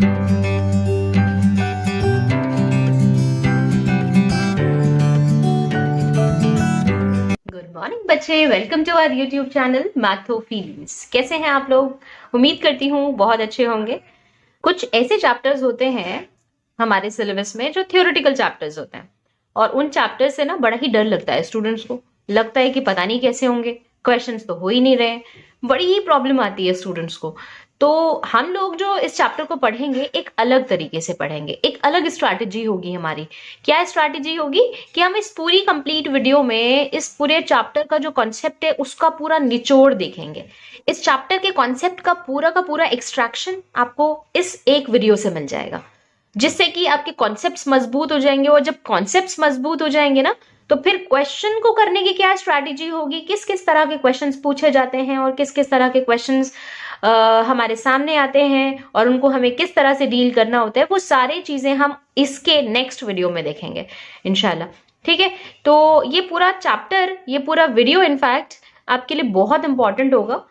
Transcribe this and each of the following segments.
Good morning बच्चे, welcome to our YouTube channel Matho Feelings. कैसे हैं आप लोग? उम्मीद करती हूँ बहुत अच्छे होंगे। कुछ ऐसे चैप्टर्स होते हैं हमारे सिलेबस में जो थियोरेटिकल चैप्टर्स होते हैं, और उन चैप्टर्स से ना बड़ा ही डर लगता है स्टूडेंट्स को। लगता है कि पता नहीं कैसे होंगे, क्वेश्चंस तो हो ही नहीं रहे, बड़ी ही प्रॉब्लम आती है स्टूडेंट्स को। तो हम लोग जो इस चैप्टर को पढ़ेंगे एक अलग तरीके से पढ़ेंगे, एक अलग स्ट्रैटेजी होगी हमारी। क्या स्ट्रैटेजी होगी कि हम इस पूरी कंप्लीट वीडियो में इस पूरे चैप्टर का जो कॉन्सेप्ट है उसका पूरा निचोड़ देखेंगे। इस चैप्टर के कॉन्सेप्ट का पूरा एक्सट्रैक्शन आपको इस एक वीडियो से मिल जाएगा, जिससे कि आपके कॉन्सेप्ट्स मजबूत हो जाएंगे। और जब कॉन्सेप्ट्स मजबूत हो जाएंगे ना, तो फिर क्वेश्चन को करने की क्या स्ट्रैटेजी होगी, किस किस तरह के क्वेश्चंस पूछे जाते हैं और किस किस तरह के क्वेश्चंस हमारे सामने आते हैं और उनको हमें किस तरह से डील करना होता है, वो सारी चीजें हम इसके नेक्स्ट वीडियो में देखेंगे इंशाल्लाह। ठीक है, तो ये पूरा चैप्टर, ये पूरा वीडियो इनफैक्ट आपके लिए बहुत इंपॉर्टेंट होगा।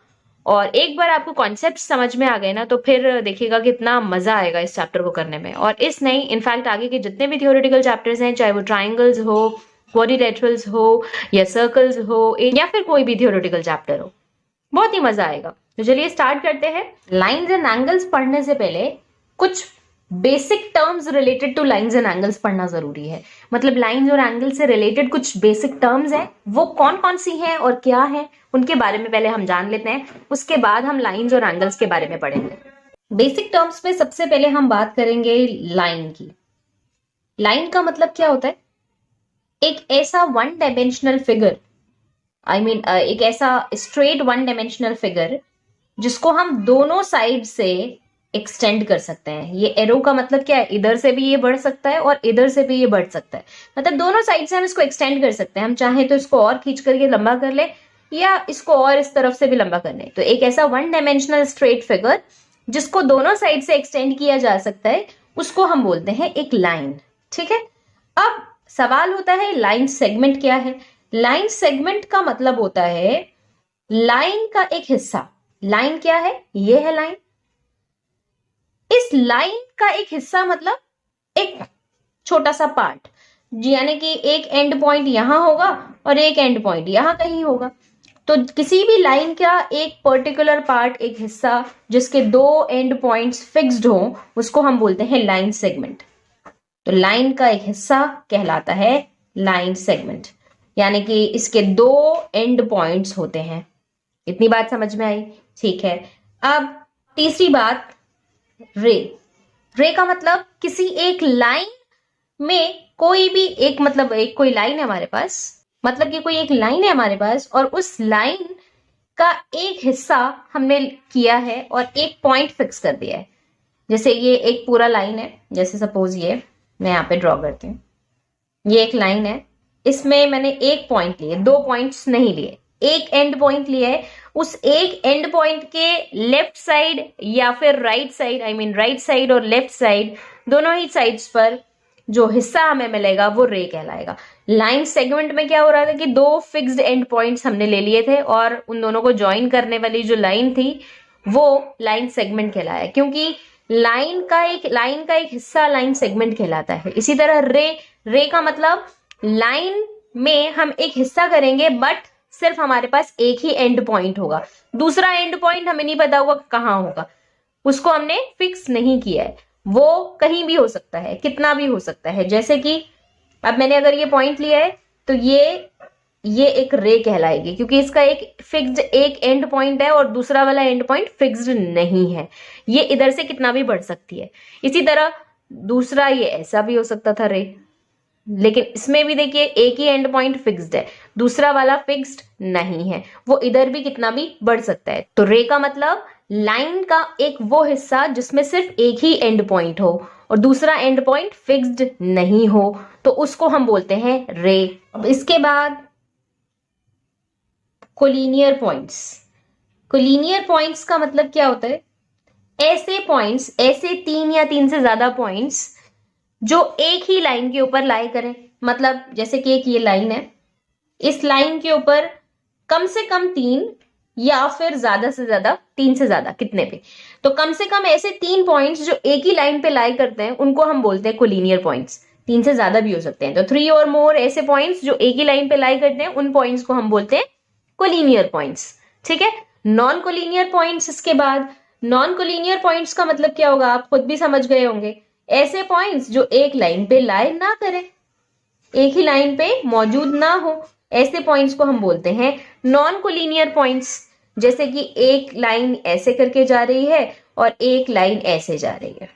और एक बार आपको कॉन्सेप्ट समझ में आ गए ना, तो फिर देखिएगा कितना मजा आएगा इस चैप्टर को करने में। और इस नहीं, इनफैक्ट आगे के जितने भी थियोरेटिकल चैप्टर्स हैं, चाहे वो ट्राइंगल्स हो, क्वाड्रिलेटरल्स हो, या सर्कल्स हो, या फिर कोई भी थियोरेटिकल चैप्टर हो, बहुत ही मजा आएगा। तो चलिए स्टार्ट करते हैं। लाइंस एंड एंगल्स पढ़ने से पहले कुछ basic terms related two lines and angles पढ़ना जरूरी है। मतलब लाइंस और एंगल्स से रिलेटेड कुछ बेसिक टर्म्स हैं, वो कौन कौन सी हैं और क्या है, उनके बारे में पहले हम जान लेते हैं, उसके बाद हम लाइंस और एंगल्स के बारे में पढ़ेंगे। बेसिक टर्म्स में सबसे पहले हम बात करेंगे लाइन की। लाइन का मतलब क्या होता है? एक ऐसा वन डायमेंशनल फिगर, एक ऐसा स्ट्रेट वन डायमेंशनल फिगर जिसको हम दोनों साइड से एक्सटेंड कर सकते हैं। ये एरो का मतलब क्या है? इधर से भी ये बढ़ सकता है और इधर से भी ये बढ़ सकता है। मतलब दोनों साइड से हम इसको एक्सटेंड कर सकते हैं। हम चाहे तो इसको और खींच करके लंबा कर ले, या इसको और इस तरफ से भी लंबा कर ले। तो एक ऐसा वन डायमेंशनल स्ट्रेट फिगर जिसको दोनों साइड से एक्सटेंड किया जा सकता है, उसको हम बोलते हैं एक लाइन। ठीक है, अब सवाल होता है लाइन सेगमेंट क्या है? लाइन सेगमेंट का मतलब होता है लाइन का एक हिस्सा। लाइन क्या है? ये है लाइन। इस लाइन का एक हिस्सा मतलब एक छोटा सा पार्ट, यानी कि एक एंड पॉइंट यहां होगा और एक एंड पॉइंट यहां कहीं होगा। तो किसी भी लाइन का एक पर्टिकुलर पार्ट, एक हिस्सा जिसके दो एंड पॉइंट्स फिक्स्ड हो, उसको हम बोलते हैं लाइन सेगमेंट। तो लाइन का एक हिस्सा कहलाता है लाइन सेगमेंट, यानी कि इसके दो एंड पॉइंट्स होते हैं। इतनी बात समझ में आई? ठीक है, अब तीसरी बात, रे। रे का मतलब किसी एक लाइन में कोई भी एक, मतलब एक कोई लाइन है हमारे पास, मतलब कि कोई एक लाइन है हमारे पास और उस लाइन का एक हिस्सा हमने किया है और एक पॉइंट फिक्स कर दिया है। जैसे ये एक पूरा लाइन है, जैसे सपोज ये मैं यहाँ पे ड्रॉ करती हूँ। ये एक लाइन है, इसमें मैंने एक पॉइंट लिए, दो पॉइंट्स नहीं लिए, एक एंड पॉइंट लिया है। उस एक एंड पॉइंट के लेफ्ट साइड या फिर राइट साइड, राइट साइड और लेफ्ट साइड, दोनों ही साइड्स पर जो हिस्सा हमें मिलेगा वो रे कहलाएगा। लाइन सेगमेंट में क्या हो रहा था कि दो फिक्स्ड एंड पॉइंट्स हमने ले लिए थे और उन दोनों को ज्वाइन करने वाली जो लाइन थी वो लाइन सेगमेंट कहलाया, क्योंकि लाइन का एक हिस्सा लाइन सेगमेंट कहलाता है। इसी तरह रे का मतलब लाइन में हम एक हिस्सा करेंगे, बट सिर्फ हमारे पास एक ही एंड पॉइंट होगा, दूसरा एंड पॉइंट हमें नहीं पता होगा कहां होगा, उसको हमने फिक्स नहीं किया है। वो कहीं भी हो सकता है, कितना भी हो सकता है। जैसे कि अब मैंने अगर ये पॉइंट लिया है तो ये एक रे कहलाएगी, क्योंकि इसका एक फिक्स्ड एक एंड पॉइंट है और दूसरा वाला एंड पॉइंट फिक्स्ड नहीं है। ये इधर से कितना भी बढ़ सकती है। इसी तरह दूसरा ये ऐसा भी हो सकता था रे, लेकिन इसमें भी देखिए एक ही एंड पॉइंट फिक्स्ड है, दूसरा वाला फिक्स्ड नहीं है, वो इधर भी कितना भी बढ़ सकता है। तो रे का मतलब लाइन का एक वो हिस्सा जिसमें सिर्फ एक ही एंड पॉइंट हो और दूसरा एंड पॉइंट फिक्स्ड नहीं हो, तो उसको हम बोलते हैं रे। अब इसके बाद कोलिनियर पॉइंट्स। कोलिनियर पॉइंट्स का मतलब क्या होता है? ऐसे पॉइंट्स, ऐसे तीन या तीन से ज्यादा पॉइंट्स जो एक ही लाइन के ऊपर लाई करें। मतलब जैसे कि एक ये लाइन है, इस लाइन के ऊपर कम से कम तीन या फिर ज्यादा से ज्यादा 3 से ज्यादा कितने पे। तो कम से कम ऐसे 3 पॉइंट्स जो एक ही लाइन पे लाई करते हैं उनको हम बोलते हैं कोलिनियर पॉइंट्स। 3 से ज्यादा भी हो सकते हैं, तो 3 और मोर ऐसे पॉइंट्स जो एक ही लाइन पे लाई करते हैं उन पॉइंट्स को हम बोलते हैं कोलिनियर पॉइंट्स। ठीक है। नॉन कोलिनियर पॉइंट्स इसके बाद। नॉन कोलिनियर पॉइंट्स का मतलब क्या होगा, आप खुद भी समझ गए होंगे। ऐसे पॉइंट्स जो एक लाइन पे लाई ना करें, एक ही लाइन पे मौजूद ना हो, ऐसे पॉइंट्स को हम बोलते हैं नॉन कोलिनियर पॉइंट्स। जैसे कि एक लाइन ऐसे करके जा रही है और एक लाइन ऐसे जा रही है,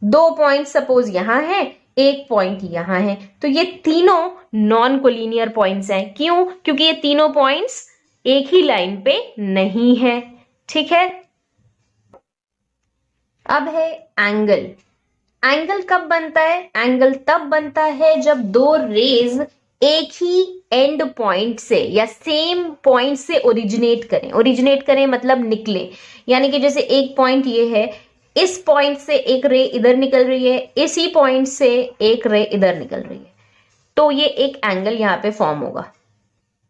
2 पॉइंट सपोज यहां है, एक पॉइंट यहां है, तो ये तीनों नॉन कोलिनियर पॉइंट्स हैं। क्यों? क्योंकि ये तीनों पॉइंट्स एक ही लाइन पे नहीं है। ठीक है। अब है एंगल। एंगल कब बनता है? एंगल तब बनता है जब दो रेज एक ही एंड पॉइंट से या सेम पॉइंट से ओरिजिनेट करें। ओरिजिनेट करें मतलब निकले, यानी कि जैसे एक पॉइंट ये है, इस पॉइंट से एक रे इधर निकल रही है, इसी पॉइंट से एक रे इधर निकल रही है, तो ये एक एंगल यहां पे फॉर्म होगा।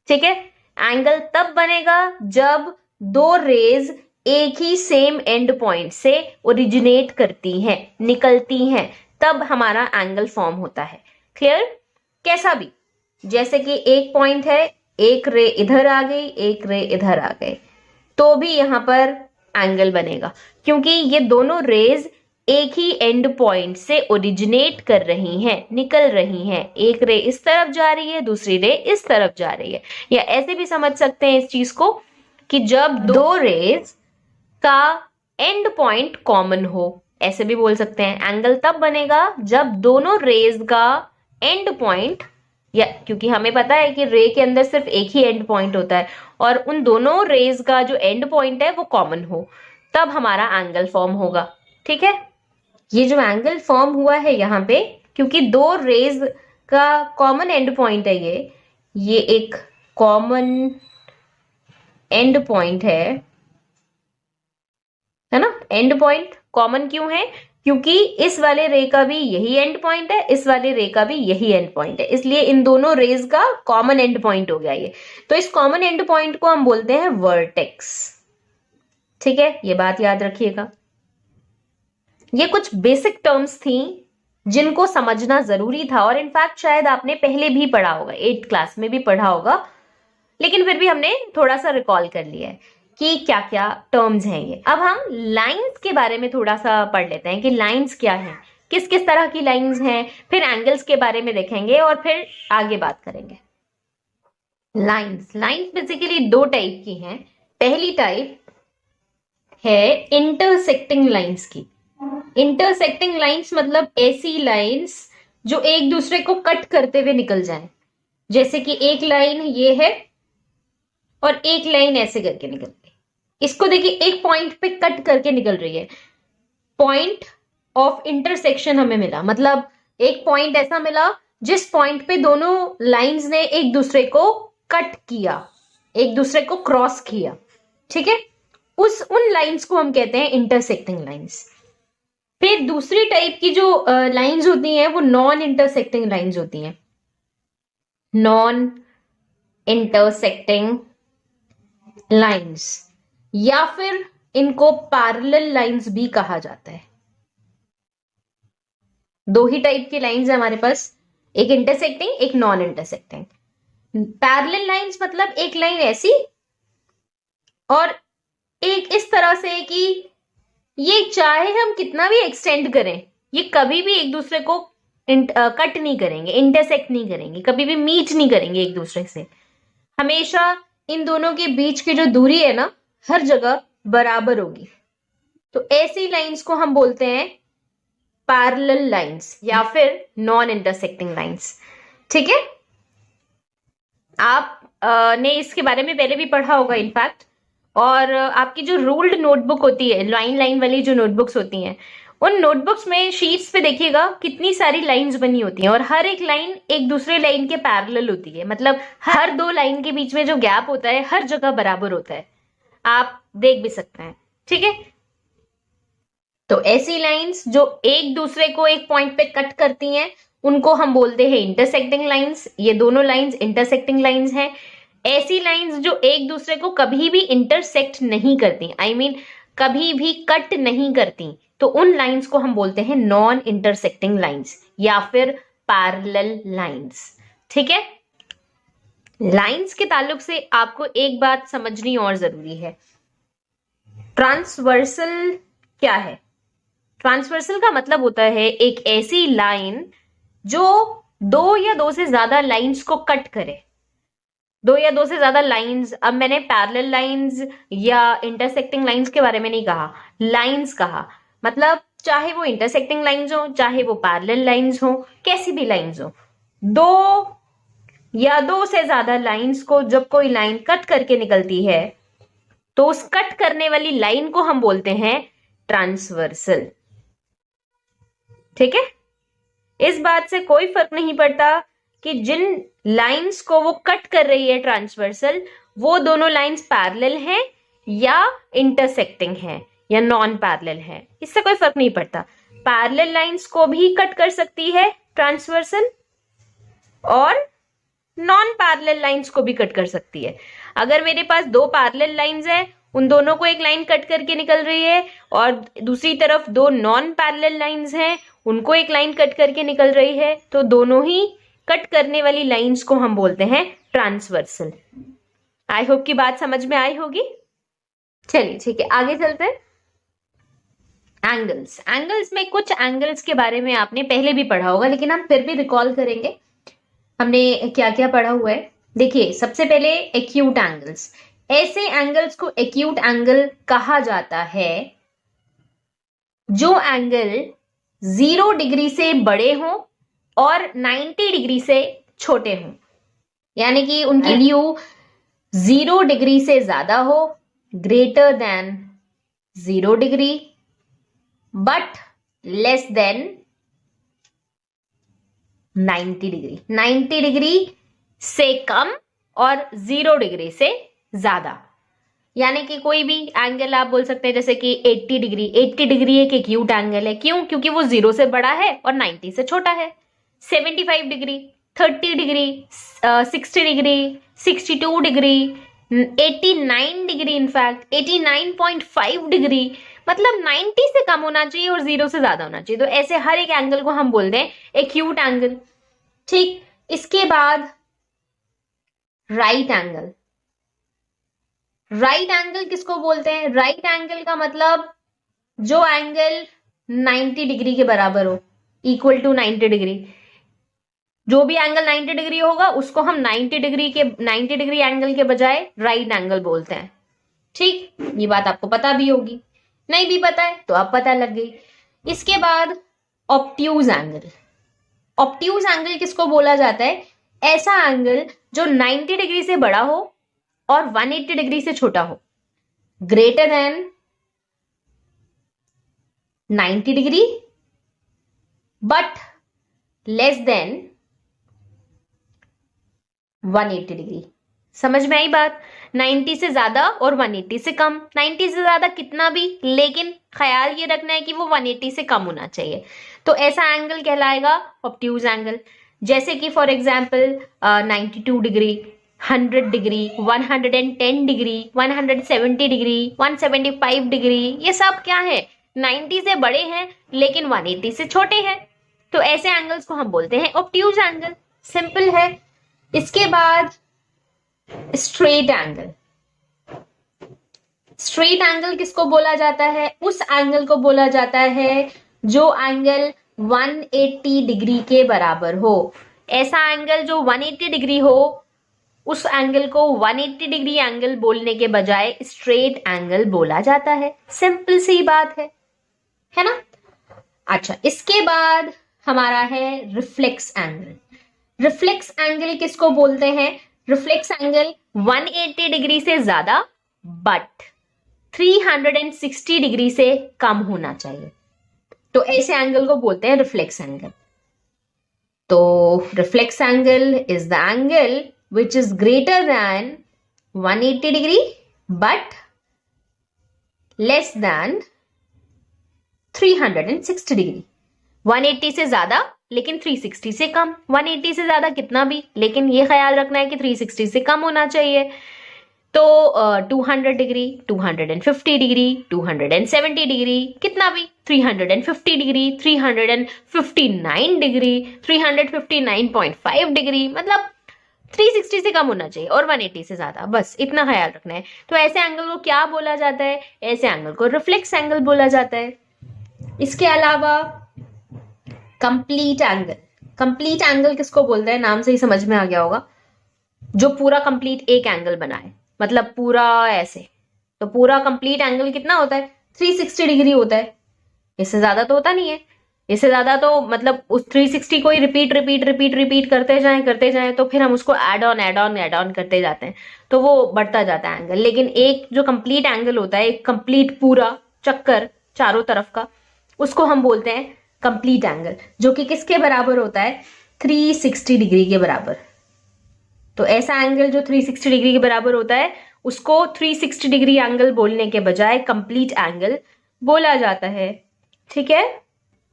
ठीक है। एंगल तब बनेगा जब दो रेज एक ही सेम एंड पॉइंट से ओरिजिनेट करती हैं, निकलती हैं, तब हमारा एंगल फॉर्म होता है। क्लियर? कैसा भी, जैसे कि एक पॉइंट है, एक रे इधर आ गई, एक रे इधर आ गए, तो भी यहां पर एंगल बनेगा, क्योंकि ये दोनों रेज एक ही एंड पॉइंट से ओरिजिनेट कर रही हैं, निकल रही हैं। एक रे इस तरफ जा रही है, दूसरी रे इस तरफ जा रही है। या ऐसे भी समझ सकते हैं इस चीज को कि जब दो रेज का एंड पॉइंट कॉमन हो, ऐसे भी बोल सकते हैं। एंगल तब बनेगा जब दोनों रेज का एंड पॉइंट, या क्योंकि हमें पता है कि रे के अंदर सिर्फ एक ही एंड पॉइंट होता है, और उन दोनों रेज का जो एंड पॉइंट है वो कॉमन हो, तब हमारा एंगल फॉर्म होगा। ठीक है। ये जो एंगल फॉर्म हुआ है यहाँ पे, क्योंकि दो रेज का कॉमन एंड पॉइंट है, ये एक कॉमन एंड पॉइंट है ना। एंड पॉइंट कॉमन क्यों है? क्योंकि इस वाले रे का भी यही एंड पॉइंट है, इस वाले रे का भी यही एंड पॉइंट है, इसलिए इन दोनों रेज का कॉमन एंड पॉइंट हो गया ये। तो इस कॉमन एंड पॉइंट को हम बोलते हैं वर्टेक्स। ठीक है, ये बात याद रखिएगा। ये कुछ बेसिक टर्म्स थी जिनको समझना जरूरी था, और इनफैक्ट शायद आपने पहले भी पढ़ा होगा, 8th क्लास में भी पढ़ा होगा, लेकिन फिर भी हमने थोड़ा सा रिकॉल कर लिया है कि क्या क्या टर्म्स हैं ये। अब हम लाइंस के बारे में थोड़ा सा पढ़ लेते हैं कि लाइंस क्या हैं, किस किस तरह की लाइंस हैं, फिर एंगल्स के बारे में देखेंगे और फिर आगे बात करेंगे। लाइंस बेसिकली 2 टाइप की हैं। पहली टाइप है इंटरसेक्टिंग लाइंस की। इंटरसेक्टिंग लाइंस मतलब ऐसी लाइंस जो एक दूसरे को कट करते हुए निकल जाएं। जैसे कि एक लाइन ये है और एक लाइन ऐसे करके निकल गई। इसको देखिए, एक पॉइंट पे कट करके निकल रही है। पॉइंट ऑफ इंटरसेक्शन हमें मिला, मतलब एक पॉइंट ऐसा मिला जिस पॉइंट पे दोनों लाइंस ने एक दूसरे को कट किया, एक दूसरे को क्रॉस किया। ठीक है, उन लाइंस को हम कहते हैं इंटरसेक्टिंग लाइंस। फिर दूसरी टाइप की जो लाइंस होती हैं वो नॉन इंटरसेक्टिंग लाइंस होती हैं। नॉन इंटरसेक्टिंग लाइंस, या फिर इनको पैरेलल लाइंस भी कहा जाता है। 2 ही टाइप की लाइंस है हमारे पास, एक इंटरसेक्टिंग, एक नॉन इंटरसेक्टिंग। पैरेलल लाइंस मतलब एक लाइन ऐसी और एक इस तरह से कि ये चाहे हम कितना भी एक्सटेंड करें, ये कभी भी एक दूसरे को कट नहीं करेंगे, इंटरसेक्ट नहीं करेंगे, कभी भी मीट नहीं करेंगे एक दूसरे से। हमेशा इन दोनों के बीच की जो दूरी है ना, हर जगह बराबर होगी। तो ऐसी लाइंस को हम बोलते हैं पैरेलल लाइंस या फिर नॉन इंटरसेक्टिंग लाइंस। ठीक है, आप ने इसके बारे में पहले भी पढ़ा होगा इनफैक्ट। और आपकी जो रूल्ड नोटबुक होती है, लाइन लाइन वाली जो नोटबुक्स होती हैं, उन नोटबुक्स में शीट्स पे देखिएगा कितनी सारी लाइंस बनी होती हैं, और हर एक लाइन एक दूसरे लाइन के पैरेलल होती है। मतलब हर 2 लाइन के बीच में जो गैप होता है हर जगह बराबर होता है, आप देख भी सकते हैं। ठीक है, तो ऐसी लाइंस जो एक दूसरे को एक पॉइंट पे कट करती हैं उनको हम बोलते हैं इंटरसेक्टिंग लाइंस। ये दोनों लाइंस इंटरसेक्टिंग लाइंस हैं। ऐसी लाइंस जो एक दूसरे को कभी भी इंटरसेक्ट नहीं करती, आई मीन कभी भी कट नहीं करती, तो उन लाइंस को हम बोलते हैं नॉन इंटरसेक्टिंग लाइंस या फिर पैरेलल लाइंस। ठीक है, लाइंस के ताल्लुक से आपको एक बात समझनी और जरूरी है, ट्रांसवर्सल क्या है? ट्रांसवर्सल का मतलब होता है एक ऐसी लाइन जो दो या दो से ज्यादा लाइंस को कट करे। दो या दो से ज्यादा लाइंस, अब मैंने पैरेलल लाइंस या इंटरसेक्टिंग लाइंस के बारे में नहीं कहा, लाइंस कहा, मतलब चाहे वो इंटरसेक्टिंग लाइंस हो, चाहे वो पैरेलल लाइंस हो, कैसी भी लाइंस हो, दो या दो से ज्यादा लाइंस को जब कोई लाइन कट करके निकलती है तो उस कट करने वाली लाइन को हम बोलते हैं ट्रांसवर्सल। ठीक है, इस बात से कोई फर्क नहीं पड़ता कि जिन लाइंस को वो कट कर रही है ट्रांसवर्सल, वो दोनों लाइंस पैरेलल हैं या इंटरसेक्टिंग हैं या नॉन पैरेलल हैं, इससे कोई फर्क नहीं पड़ता। पैरेलल लाइंस को भी कट कर सकती है ट्रांसवर्सल और नॉन पैरेलल लाइंस को भी कट कर सकती है। अगर मेरे पास दो पैरेलल लाइंस है, उन दोनों को एक लाइन कट करके निकल रही है, और दूसरी तरफ दो नॉन पैरेलल लाइंस हैं, उनको एक लाइन कट करके निकल रही है, तो दोनों ही कट करने वाली लाइंस को हम बोलते हैं ट्रांसवर्सल। आई होप की बात समझ में आई होगी। चलिए ठीक है, आगे चलते हैं। एंगल्स, एंगल्स में कुछ एंगल्स के बारे में आपने पहले भी पढ़ा होगा, लेकिन हम फिर भी रिकॉल करेंगे हमने क्या क्या पढ़ा हुआ है। देखिए, सबसे पहले एक्यूट एंगल्स। ऐसे एंगल्स को एक्यूट एंगल कहा जाता है जो एंगल 0 डिग्री से बड़े हों और 90 डिग्री से छोटे हों, यानी कि उनकी ड्यू 0 डिग्री से ज्यादा हो, greater than 0 degree, but less than 90 degree. 90 degree से कम और 0 डिग्री से ज्यादा, यानी कि कोई भी एंगल आप बोल सकते हैं जैसे कि 80 डिग्री। 80 डिग्री एक एक्यूट एंगल है, क्यों? क्योंकि वो 0 से बड़ा है और 90 से छोटा है। 75 degree, 30 degree, 60 degree, 62 degree, 89 degree, in fact 89.5 degree, मतलब 90 से कम होना चाहिए और 0 से ज्यादा होना चाहिए। तो ऐसे हर एक एंगल को हम बोलते हैं एक्यूट एंगल। ठीक, इसके बाद राइट एंगल। राइट एंगल किसको बोलते हैं? राइट एंगल का मतलब जो एंगल 90 डिग्री के बराबर हो, इक्वल टू 90 डिग्री। जो भी एंगल 90 डिग्री होगा उसको हम 90 डिग्री एंगल के बजाय राइट एंगल बोलते हैं। ठीक, ये बात आपको पता भी होगी, नहीं भी पता है तो अब पता लग गई। इसके बाद ऑब्ट्यूज एंगल। ऑब्ट्यूज एंगल किसको बोला जाता है? ऐसा एंगल जो 90 डिग्री से बड़ा हो और 180 डिग्री से छोटा हो, greater than 90 degree but less than 180 degree. समझ में आई बात? 90 से ज्यादा और 180 से कम। 90 से ज्यादा कितना भी, लेकिन ख्याल ये रखना है कि वो 180 से कम होना चाहिए। तो ऐसा एंगल कहलाएगा ऑब्ट्यूज एंगल। जैसे कि for example 92 degree, 100 degree, 110 degree, 170 degree, 175 degree, ये सब क्या है? 90 से बड़े हैं लेकिन 180 से छोटे हैं। तो ऐसे एंगल्स को हम बोलते हैं ऑब्ट्यूज एंगल। सिंपल है। इसके बाद स्ट्रेट एंगल। स्ट्रेट एंगल किसको बोला जाता है? उस एंगल को बोला जाता है जो एंगल 180 डिग्री के बराबर हो। ऐसा एंगल जो 180 डिग्री हो, उस एंगल को 180 डिग्री एंगल बोलने के बजाय स्ट्रेट एंगल बोला जाता है। सिंपल सी बात है ना? अच्छा, इसके बाद हमारा है रिफ्लेक्स एंगल। रिफ्लेक्स एंगल किसको बोलते हैं? रिफ्लेक्स एंगल 180 डिग्री से ज्यादा बट 360 डिग्री से कम होना चाहिए। तो ऐसे एंगल को बोलते हैं रिफ्लेक्स एंगल। तो reflex angle is the angle which is greater than 180 degree but less than 360 degree। 180 से ज्यादा लेकिन 360 से कम, 180 से ज्यादा कितना भी, लेकिन ये ख्याल रखना है कि 360 से कम होना चाहिए। तो 200 डिग्री, 250 डिग्री, 270 डिग्री, कितना भी, 350 डिग्री, 359 डिग्री, 359.5 डिग्री, मतलब 360 से कम होना चाहिए और 180 से ज्यादा, बस इतना ख्याल रखना है। तो ऐसे एंगल को क्या बोला जाता है? ऐसे एंगल को रिफ्लेक्स एंगल बोला जाता है। इसके अलावा कंप्लीट एंगल, कंप्लीट एंगल किसको बोलते हैं? नाम से ही समझ में आ गया होगा, जो पूरा कंप्लीट एक एंगल बनाए, मतलब पूरा ऐसे। तो पूरा कंप्लीट एंगल कितना होता है? 360 डिग्री होता है, इससे ज्यादा तो होता नहीं है। इससे ज्यादा तो मतलब उस 360 को ही रिपीट रिपीट रिपीट रिपीट करते जाएं तो फिर हम उसको ऐड ऑन करते जाते हैं, तो वो बढ़ता जाता है एंगल। लेकिन एक जो कंप्लीट एंगल होता है, एक कंप्लीट पूरा चक्कर चारों तरफ का, उसको हम बोलते हैं कंप्लीट एंगल, जो कि किसके बराबर होता है? 360 डिग्री के बराबर। तो ऐसा एंगल जो 360 डिग्री के बराबर होता है, उसको 360 डिग्री एंगल बोलने के बजाय कंप्लीट एंगल बोला जाता है। ठीक है।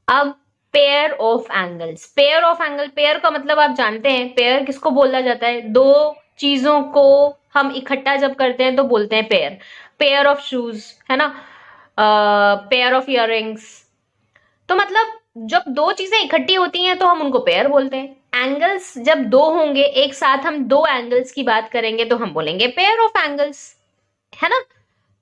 अब pair of angles, pair of angle, pair का मतलब आप जानते हैं, पेयर किसको बोला जाता है? दो चीजों को हम इकट्ठा जब करते हैं तो बोलते हैं पेयर। पेयर ऑफ शूज, है ना, पेयर ऑफ इयररिंग्स। तो मतलब जब दो चीजें इकट्ठी होती हैं तो हम उनको पेयर बोलते हैं। एंगल्स जब दो होंगे एक साथ, हम दो एंगल्स की बात करेंगे तो हम बोलेंगे पेयर ऑफ एंगल्स, है ना।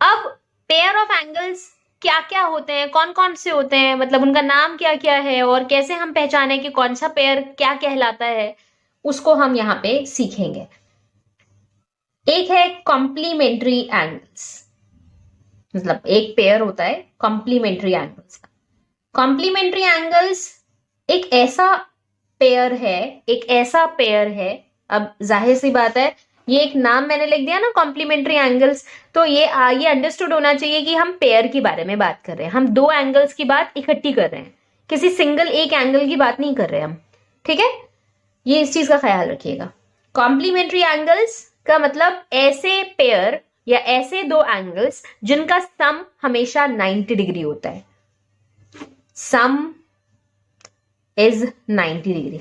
अब पेयर ऑफ एंगल्स क्या क्या होते हैं, कौन कौन से होते हैं, मतलब उनका नाम क्या क्या है और कैसे हम पहचाने कि कौन सा पेयर क्या कहलाता है, उसको हम यहाँ पे सीखेंगे। एक है कॉम्प्लीमेंट्री एंगल्स, मतलब एक पेयर होता है कॉम्प्लीमेंट्री एंगल्स का। कॉम्प्लीमेंट्री एंगल्स एक ऐसा पेयर है, एक ऐसा पेयर है, अब जाहिर सी बात है, ये एक नाम मैंने लिख दिया ना कॉम्प्लीमेंट्री एंगल्स, तो ये अंडरस्टूड होना चाहिए कि हम पेयर के बारे में बात कर रहे हैं, हम दो एंगल्स की बात इकट्ठी कर रहे हैं, किसी सिंगल एक एंगल की बात नहीं कर रहे हम। ठीक है, ये इस चीज का ख्याल रखिएगा। कॉम्प्लीमेंट्री एंगल्स का मतलब ऐसे पेयर या ऐसे दो एंगल्स जिनका सम हमेशा 90 डिग्री होता है। सम इज 90 डिग्री,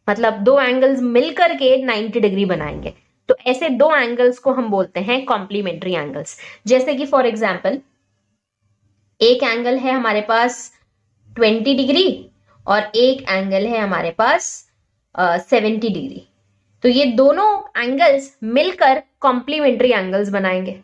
मतलब दो एंगल्स मिलकर के 90 डिग्री बनाएंगे, तो ऐसे दो एंगल्स को हम बोलते हैं कॉम्प्लीमेंट्री एंगल्स। जैसे कि फॉर एग्जांपल, एक एंगल है हमारे पास 20 डिग्री और एक एंगल है हमारे पास 70 डिग्री, तो ये दोनों एंगल्स मिलकर कॉम्प्लीमेंट्री एंगल्स बनाएंगे।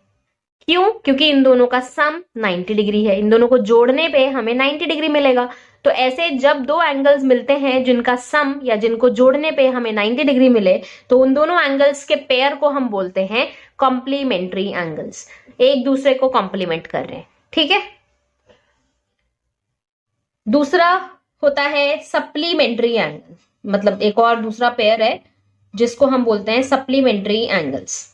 क्यों? क्योंकि इन दोनों का सम 90 डिग्री है, इन दोनों को जोड़ने पे हमें 90 डिग्री मिलेगा। तो ऐसे जब दो एंगल्स मिलते हैं जिनका सम या जिनको जोड़ने पे हमें 90 डिग्री मिले, तो उन दोनों एंगल्स के पेयर को हम बोलते हैं कॉम्प्लीमेंट्री एंगल्स, एक दूसरे को कॉम्प्लीमेंट कर रहे हैं। ठीक है। दूसरा होता है सप्लीमेंट्री एंगल, मतलब एक और दूसरा पेयर है जिसको हम बोलते हैं सप्लीमेंट्री एंगल्स।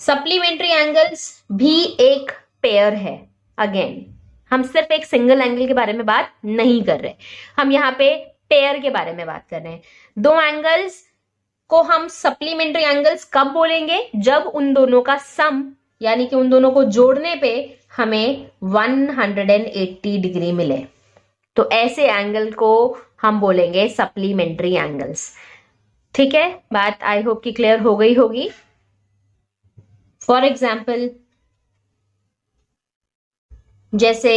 सप्लीमेंट्री एंगल्स भी एक पेयर है। अगेन, हम सिर्फ एक सिंगल एंगल के बारे में बात नहीं कर रहे, हम यहाँ पे पेयर के बारे में बात कर रहे हैं। दो एंगल्स को हम सप्लीमेंट्री एंगल्स कब बोलेंगे? जब उन दोनों का सम, यानी कि उन दोनों को जोड़ने पे हमें 180 डिग्री मिले, तो ऐसे एंगल को हम बोलेंगे सप्लीमेंट्री एंगल्स। ठीक है, बात आई होप कि क्लियर हो गई होगी। फॉर एग्जाम्पल, जैसे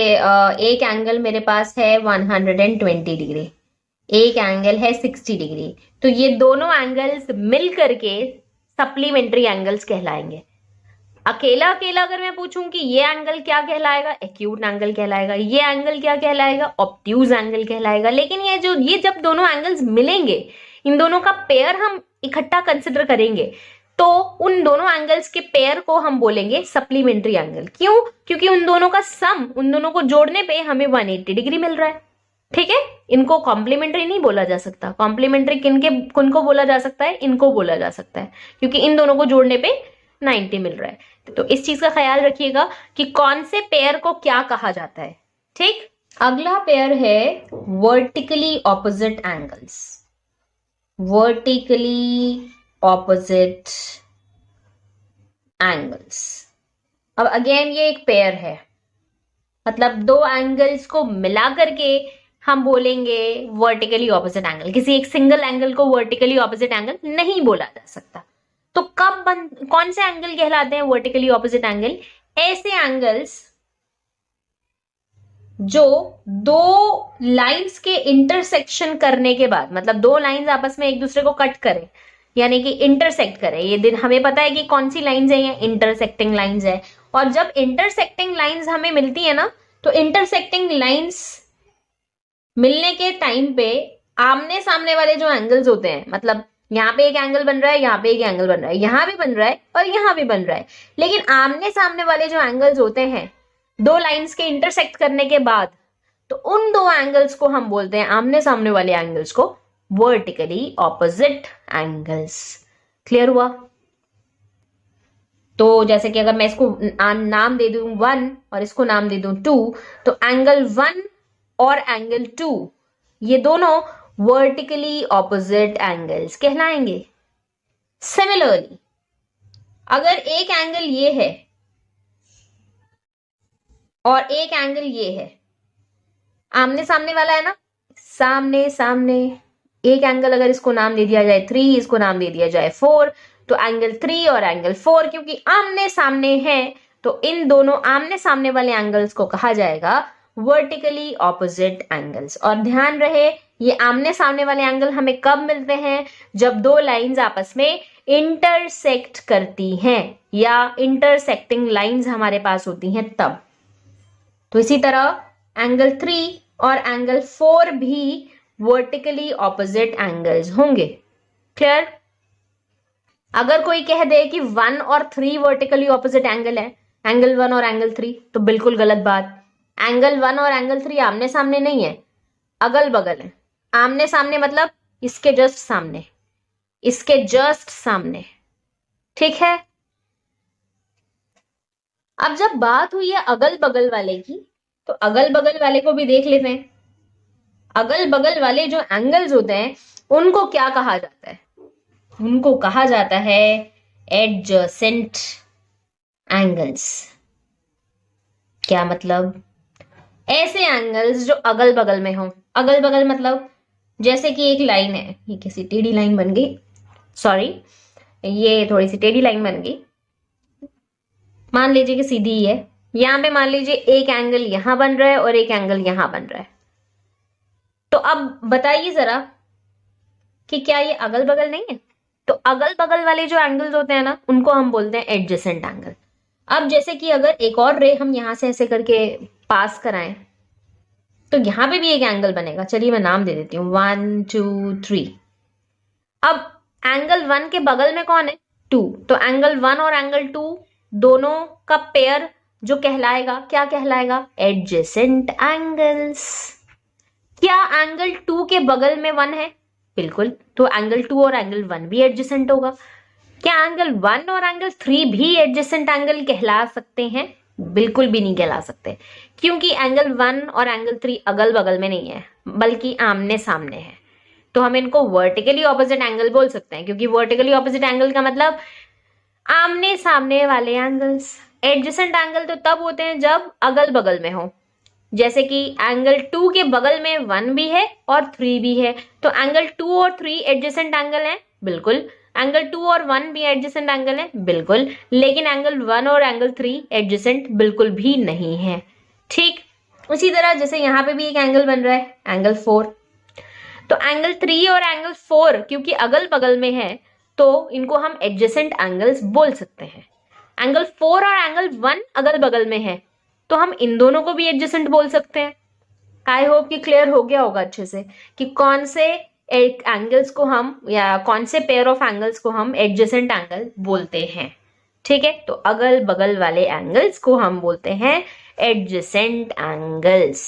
एक एंगल मेरे पास है 120 डिग्री, एक एंगल है 60 डिग्री, तो ये दोनों एंगल्स मिल करके सप्लीमेंट्री एंगल्स कहलाएंगे। अकेला अकेला अगर मैं पूछूं कि ये एंगल क्या कहलाएगा, एक्यूट एंगल कहलाएगा, ये एंगल क्या कहलाएगा, ऑब्ट्यूज एंगल कहलाएगा। लेकिन ये जब दोनों एंगल्स मिलेंगे, इन दोनों का पेयर हम इकट्ठा कंसिडर करेंगे, तो उन दोनों एंगल्स के पेयर को हम बोलेंगे सप्लीमेंट्री एंगल। क्यों? क्योंकि उन दोनों का सम, उन दोनों को जोड़ने पे हमें 180 डिग्री मिल रहा है। ठीक है, इनको कॉम्प्लीमेंट्री नहीं बोला जा सकता। कॉम्प्लीमेंट्री किनको बोला जा सकता है? इनको बोला जा सकता है, क्योंकि इन दोनों को जोड़ने पे 90 मिल रहा है। तो इस चीज का ख्याल रखिएगा कि कौन से पेयर को क्या कहा जाता है। ठीक, अगला पेयर है vertically opposite angles. Vertically opposite angles, अब अगेन ये एक पेयर है, मतलब दो एंगल्स को मिला करके हम बोलेंगे वर्टिकली ऑपोजिट एंगल। किसी एक सिंगल एंगल को वर्टिकली ऑपोजिट एंगल नहीं बोला जा सकता। तो कौन से एंगल कहलाते हैं वर्टिकली ऑपोजिट एंगल? ऐसे एंगल्स जो दो लाइंस के इंटरसेक्शन करने के बाद, मतलब दो लाइंस आपस में एक दूसरे को कट करें, यानी कि इंटरसेक्ट करें। ये दिन हमें पता है कि कौन सी लाइंस है, ये इंटरसेक्टिंग लाइंस है। और जब इंटरसेक्टिंग लाइंस हमें मिलती है ना, तो इंटरसेक्टिंग लाइंस मिलने के टाइम पे आमने सामने वाले जो एंगल्स होते हैं, मतलब यहाँ पे एक एंगल बन रहा है, यहाँ पे एक एंगल बन रहा है, यहाँ भी बन रहा है और यहाँ भी बन रहा है, लेकिन आमने सामने वाले जो एंगल्स होते हैं दो लाइंस के इंटरसेक्ट करने के बाद, तो उन दो एंगल्स को हम बोलते हैं, आमने सामने वाले एंगल्स को, वर्टिकली ऑपोजिट एंगल्स। क्लियर हुआ? तो जैसे कि अगर मैं इसको नाम दे दूं 1 और इसको नाम दे दूं 2, तो एंगल 1 और एंगल 2 ये दोनों वर्टिकली ऑपोजिट एंगल्स कहलाएंगे। सिमिलरली अगर एक एंगल ये है और एक एंगल ये है, आमने सामने वाला है ना, सामने सामने, एक एंगल अगर इसको नाम दे दिया जाए 3, इसको नाम दे दिया जाए 4, तो एंगल 3 और एंगल 4 क्योंकि आमने सामने हैं, तो इन दोनों आमने सामने वाले एंगल्स को कहा जाएगा वर्टिकली ऑपोजिट एंगल्स। और ध्यान रहे, ये आमने सामने वाले एंगल हमें कब मिलते हैं? जब दो लाइंस आपस में इंटरसेक्ट करती हैं या इंटरसेक्टिंग लाइंस हमारे पास होती हैं तब। तो इसी तरह एंगल 3 और एंगल 4 भी वर्टिकली ऑपोजिट एंगल्स होंगे। क्लियर? अगर कोई कह दे कि 1 और 3 वर्टिकली ऑपोजिट एंगल है, एंगल 1 और एंगल 3, तो बिल्कुल गलत बात। एंगल 1 और एंगल 3 आमने सामने नहीं है, अगल बगल है। आमने सामने मतलब इसके जस्ट सामने, इसके जस्ट सामने। ठीक है? अब जब बात हुई है अगल बगल वाले की, तो अगल बगल वाले को भी देख लेते हैं। अगल बगल वाले जो एंगल्स होते हैं उनको क्या कहा जाता है? उनको कहा जाता है एडजेसेंट एंगल्स। क्या मतलब? ऐसे एंगल्स जो अगल बगल में हो। अगल बगल मतलब जैसे कि एक लाइन है, ये किसी टेढ़ी लाइन बन गई, सॉरी, ये थोड़ी सी टेढ़ी लाइन बन गई। मान लीजिए कि सीधी ही है, यहां पे मान लीजिए एक एंगल यहां बन रहा है और एक एंगल यहां बन रहा है। तो अब बताइए जरा कि क्या ये अगल बगल नहीं है? तो अगल बगल वाले जो एंगल्स होते हैं ना, उनको हम बोलते हैं एडजेसेंट एंगल। अब जैसे कि अगर एक और रे हम यहां से ऐसे करके पास कराएं, तो यहां पे भी एक एंगल बनेगा। चलिए मैं नाम दे देती हूँ 1 2 3। अब एंगल 1 के बगल में कौन है? 2। तो एंगल 1 और एंगल 2 दोनों का पेयर जो कहलाएगा, क्या कहलाएगा? Adjacent angles. क्या एंगल 2 के बगल में 1 है? बिल्कुल। तो एंगल 2 और एंगल 1 भी एडजेसेंट होगा। क्या एंगल 1 और एंगल 3 भी एडजेसेंट एंगल कहला सकते हैं? बिल्कुल भी नहीं कहला सकते, क्योंकि एंगल 1 और एंगल 3 अगल बगल में नहीं है, बल्कि आमने सामने है। तो हम इनको वर्टिकली ऑपोजिट एंगल बोल सकते हैं, क्योंकि वर्टिकली ऑपोजिट एंगल का मतलब आमने सामने वाले एंगल्स। एडजेसेंट एंगल तो तब होते हैं जब अगल बगल में हो, जैसे कि एंगल 2 के बगल में 1 भी है और 3 भी है, तो एंगल 2 और 3 एडजेसेंट एंगल है, बिल्कुल। एंगल 2 और 1 भी एडजेसेंट एंगल है, बिल्कुल। लेकिन एंगल 1 और एंगल 3 एडजेसेंट बिल्कुल भी नहीं है। ठीक उसी तरह जैसे यहाँ पे भी एक एंगल बन रहा है, एंगल 4। तो एंगल 3 और एंगल 4 क्योंकि अगल बगल में है, तो इनको हम एडजेसेंट एंगल्स बोल सकते हैं। एंगल 4 और एंगल 1 अगल बगल में है, तो हम इन दोनों को भी एडजेसेंट बोल सकते हैं। आई होप कि क्लियर हो गया होगा अच्छे से कि कौन से एक एंगल्स को हम, या कौन से पेयर ऑफ एंगल्स को हम एडजेसेंट एंगल बोलते हैं। ठीक है? तो अगल बगल वाले एंगल्स को हम बोलते हैं एडजेसेंट एंगल्स।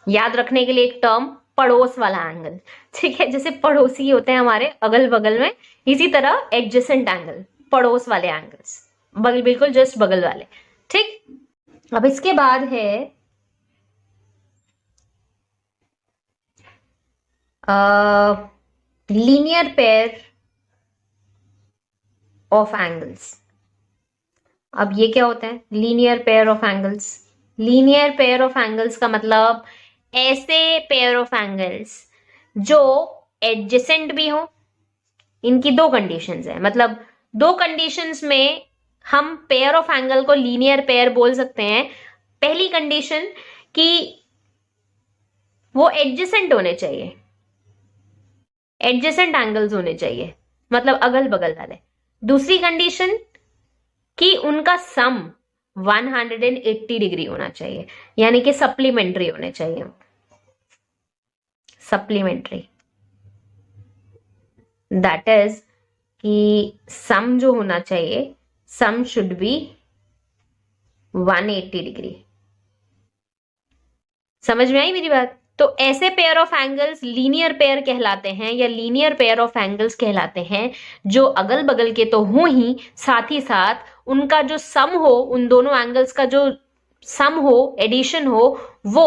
याद रखने के लिए एक टर्म, पड़ोस वाला एंगल। ठीक है? जैसे पड़ोसी होते हैं हमारे अगल बगल में, इसी तरह एडजेसेंट एंगल, पड़ोस वाले एंगल्स, बगल, बिल्कुल जस्ट बगल वाले। ठीक, अब इसके बाद है लीनियर पेयर ऑफ एंगल्स। अब ये क्या होता है? Linear pair of angles. Linear pair of angles का मतलब ऐसे पेयर ऑफ एंगल्स जो एडजेसेंट भी हो, इनकी दो कंडीशंस है, मतलब दो कंडीशंस में हम पेयर ऑफ एंगल को लीनियर पेयर बोल सकते हैं। पहली कंडीशन कि वो एडजेसेंट होने चाहिए, एडजेसेंट एंगल्स होने चाहिए, मतलब अगल बगल वाले। दूसरी कंडीशन कि उनका सम 180 डिग्री होना चाहिए, यानी कि सप्लीमेंट्री होने चाहिए, सप्लीमेंट्री। दैट इज कि सम जो होना चाहिए, सम शुड बी 180 डिग्री। समझ में आई मेरी बात? तो ऐसे pair of angles linear pair कहलाते हैं, या लीनियर पेयर ऑफ एंगल्स कहलाते हैं जो अगल बगल के तो हो ही, साथ ही साथ उनका जो सम हो, उन दोनों एंगल्स का जो सम हो, एडिशन हो, वो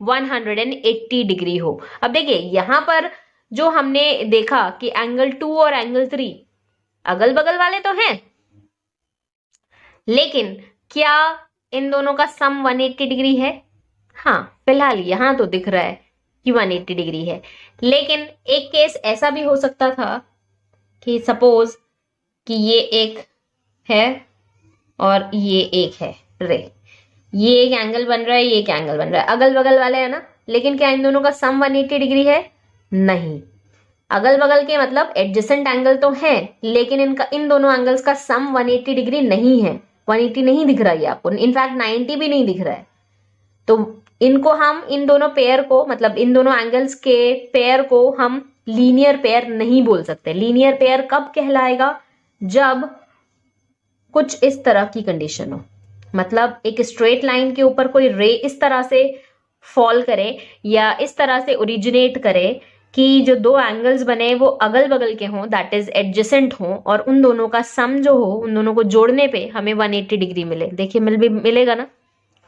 180 डिग्री हो। अब देखिए यहां पर जो हमने देखा कि एंगल 2 और एंगल 3 अगल बगल वाले तो हैं, लेकिन क्या इन दोनों का सम 180 डिग्री है? हाँ, फिलहाल यहां तो दिख रहा है कि 180 डिग्री है। लेकिन एक केस ऐसा भी हो सकता था कि सपोज कि ये एक है और ये एक है रे, ये एक एंगल बन रहा है, ये एक एंगल बन रहा है, अगल बगल वाले है ना, लेकिन क्या इन दोनों का सम 180 डिग्री है? नहीं। अगल बगल के मतलब एडजेसेंट एंगल तो है, लेकिन इन दोनों एंगल्स का सम 180 डिग्री नहीं है। 180 नहीं दिख रहा है आपको, इनफैक्ट 90 भी नहीं दिख रहा है। तो इनको हम, इन दोनों पेयर को, मतलब इन दोनों एंगल्स के पेयर को हम लीनियर पेयर नहीं बोल सकते। लीनियर पेयर कब कहलाएगा? जब कुछ इस तरह की कंडीशन हो, मतलब एक स्ट्रेट लाइन के ऊपर कोई रे इस तरह से फॉल करे या इस तरह से ओरिजिनेट करे कि जो दो एंगल्स बने वो अगल बगल के हों, दैट इज एडजेसेंट हों, और उन दोनों का सम जो हो, उन दोनों को जोड़ने पे हमें 180 डिग्री मिले। देखिए मिलेगा ना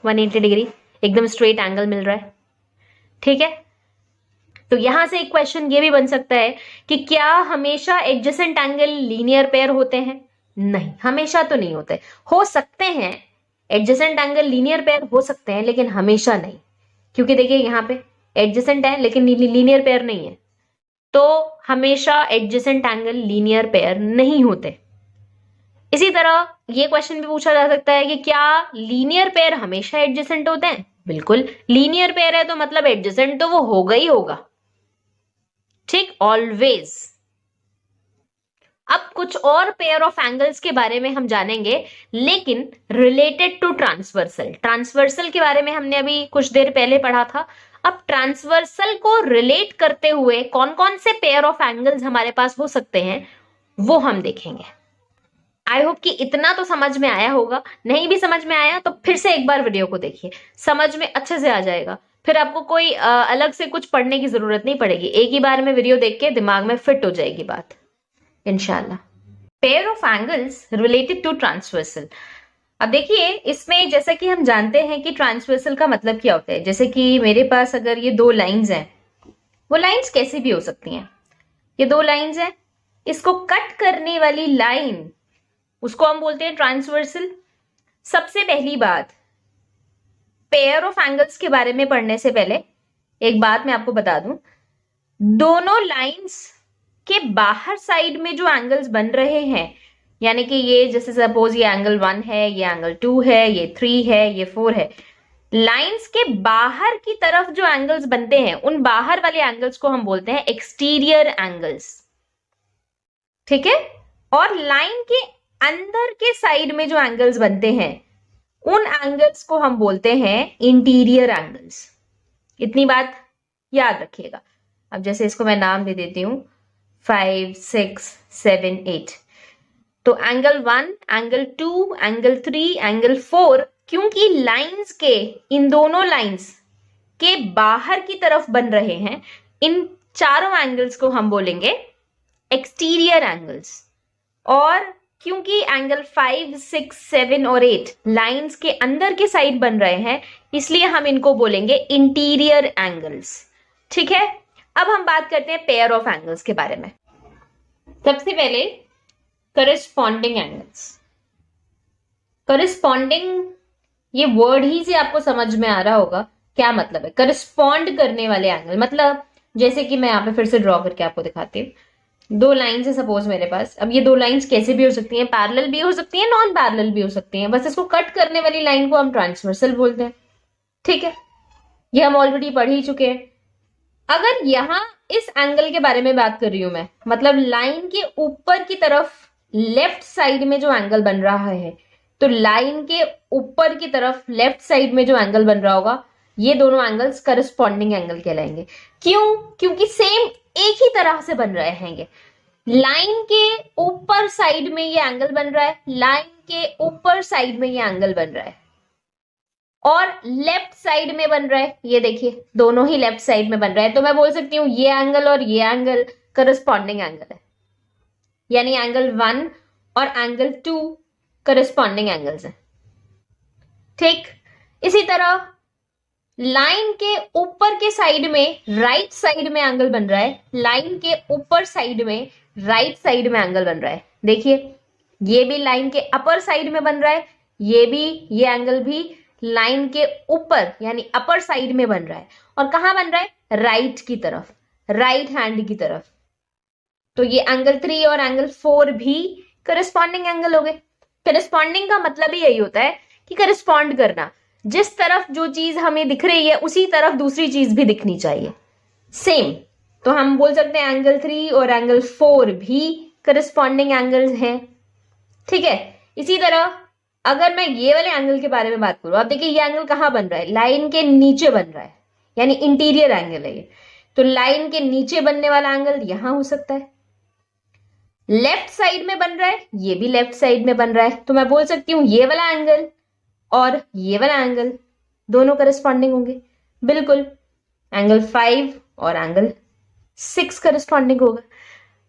180 डिग्री, एकदम स्ट्रेट एंगल मिल रहा है। ठीक है, तो यहां से एक क्वेश्चन ये भी बन सकता है कि क्या हमेशा एडजेसेंट एंगल लीनियर पेयर होते हैं? नहीं, हमेशा तो नहीं होते। हो सकते हैं एडजेसेंट एंगल लीनियर पेयर हो सकते हैं, लेकिन हमेशा नहीं, क्योंकि देखिए यहाँ पे एडजेसेंट है लेकिन लीनियर पेयर नहीं है, तो हमेशा एडजेसेंट एंगल लीनियर पेयर नहीं होते। इसी तरह ये क्वेश्चन भी पूछा जा सकता है कि क्या लीनियर पेयर हमेशा एडजेसेंट होते हैं? बिल्कुल, लीनियर पेयर है तो मतलब एडजेसेंट तो वो होगा ही होगा। ठीक, ऑलवेज। अब कुछ और पेयर ऑफ एंगल्स के बारे में हम जानेंगे, लेकिन रिलेटेड टू ट्रांसवर्सल। ट्रांसवर्सल के बारे में हमने अभी कुछ देर पहले पढ़ा था। अब ट्रांसवर्सल को रिलेट करते हुए कौन कौन से पेयर ऑफ एंगल्स हमारे पास हो सकते हैं वो हम देखेंगे। आई होप कि इतना तो समझ में आया होगा। नहीं भी समझ में आया तो फिर से एक बार वीडियो को देखिए, समझ में अच्छे से आ जाएगा। फिर आपको कोई अलग से कुछ पढ़ने की जरूरत नहीं पड़ेगी, एक ही बार में वीडियो देख के दिमाग में फिट हो जाएगी बात इंशाल्लाह। Pair of angles related to transversal. अब देखिए इसमें जैसा कि हम जानते हैं कि ट्रांसवर्सल का मतलब क्या होता है। जैसे कि मेरे पास अगर ये दो लाइंस हैं, वो लाइंस कैसी भी हो सकती हैं। ये दो लाइंस हैं, इसको कट करने वाली लाइन, उसको हम बोलते हैं ट्रांसवर्सल। सबसे पहली बात, पेयर ऑफ एंगल्स के बारे में पढ़ने से पहले एक बात मैं आपको बता दूं, दोनों लाइंस के बाहर साइड में जो एंगल्स बन रहे हैं, यानी कि ये जैसे सपोज ये एंगल 1 है, ये एंगल 2 है, ये 3 है, ये 4 है, लाइंस के बाहर की तरफ जो एंगल्स बनते हैं, उन बाहर वाले एंगल्स को हम बोलते हैं एक्सटीरियर एंगल्स। ठीक है, और लाइन के अंदर के साइड में जो एंगल्स बनते हैं, उन एंगल्स को हम बोलते हैं इंटीरियर एंगल्स। इतनी बात याद रखिएगा। अब जैसे इसको मैं नाम दे देती हूं 5, 6, 7, 8। तो एंगल 1, एंगल 2, एंगल 3, एंगल 4, क्योंकि लाइंस के, इन दोनों लाइंस के बाहर की तरफ बन रहे हैं, इन चारों एंगल्स को हम बोलेंगे एक्सटीरियर एंगल्स। और क्योंकि एंगल 5, 6, 7 और 8 लाइंस के अंदर के साइड बन रहे हैं, इसलिए हम इनको बोलेंगे इंटीरियर एंगल्स। ठीक है, अब हम बात करते हैं पेयर ऑफ एंगल्स के बारे में। सबसे पहले करेस्पॉन्डिंग एंगल्स। करेस्पॉन्डिंग, ये वर्ड ही से आपको समझ में आ रहा होगा क्या मतलब है? करस्पॉन्ड करने वाले एंगल, मतलब जैसे कि मैं यहाँ पे फिर से ड्रॉ करके आपको दिखाती हूँ। दो लाइन्स है सपोज मेरे पास। अब ये दो लाइन्स कैसे भी हो सकती हैं, पैरेलल भी हो सकती हैं, नॉन पैरेलल भी हो सकती हैं। बस इसको कट करने वाली लाइन को हम ट्रांसवर्सल बोलते हैं। ठीक है, ये हम ऑलरेडी पढ़ ही चुके हैं। अगर यहां इस एंगल के बारे में बात कर रही हूं मैं, मतलब लाइन के ऊपर की तरफ लेफ्ट साइड में जो एंगल बन रहा है, तो लाइन के ऊपर की तरफ लेफ्ट साइड में जो एंगल बन रहा होगा, ये दोनों एंगल्स करस्पॉन्डिंग एंगल कहलाएंगे। क्यों? क्योंकि सेम एक ही तरह से बन रहे हैं। लाइन के ऊपर साइड में ये एंगल बन रहा है, लाइन के ऊपर साइड में ये एंगल बन रहा है, और लेफ्ट साइड में बन रहा है। ये देखिए दोनों ही लेफ्ट साइड में बन रहा है, तो मैं बोल सकती हूँ ये एंगल और ये एंगल करस्पॉन्डिंग एंगल है, यानी एंगल 1 और एंगल 2 करस्पॉन्डिंग एंगल्स हैं। ठीक, इसी तरह लाइन के ऊपर के साइड में राइट साइड में एंगल बन रहा है, लाइन के ऊपर साइड में राइट साइड में एंगल बन रहा है। देखिए ये भी लाइन के अपर साइड में बन रहा है, ये भी, ये एंगल भी लाइन के ऊपर यानी अपर साइड में बन रहा है। और कहां बन रहा है? राइट की तरफ, राइट हैंड की तरफ। तो ये एंगल 3 और एंगल 4 भी करस्पॉन्डिंग एंगल हो गए। करस्पॉन्डिंग का मतलब ही यही होता है कि करस्पॉन्ड करना, जिस तरफ जो चीज हमें दिख रही है उसी तरफ दूसरी चीज भी दिखनी चाहिए, सेम। तो हम बोल सकते हैं एंगल 3 और एंगल 4 भी करस्पॉन्डिंग एंगल्स हैं। ठीक है, इसी तरह अगर मैं ये वाले एंगल के बारे में बात करूं, आप देखिए ये एंगल कहां बन रहा है? लाइन के नीचे बन रहा है, यानी इंटीरियर एंगल है ये। तो लाइन के नीचे बनने वाला एंगल यहां हो सकता है। लेफ्ट साइड में बन रहा है, ये भी लेफ्ट साइड में बन रहा है, तो मैं बोल सकती हूँ ये वाला एंगल और ये वाला एंगल दोनों करस्पॉन्डिंग होंगे। बिल्कुल, एंगल 5 और एंगल 6 करस्पॉन्डिंग होगा।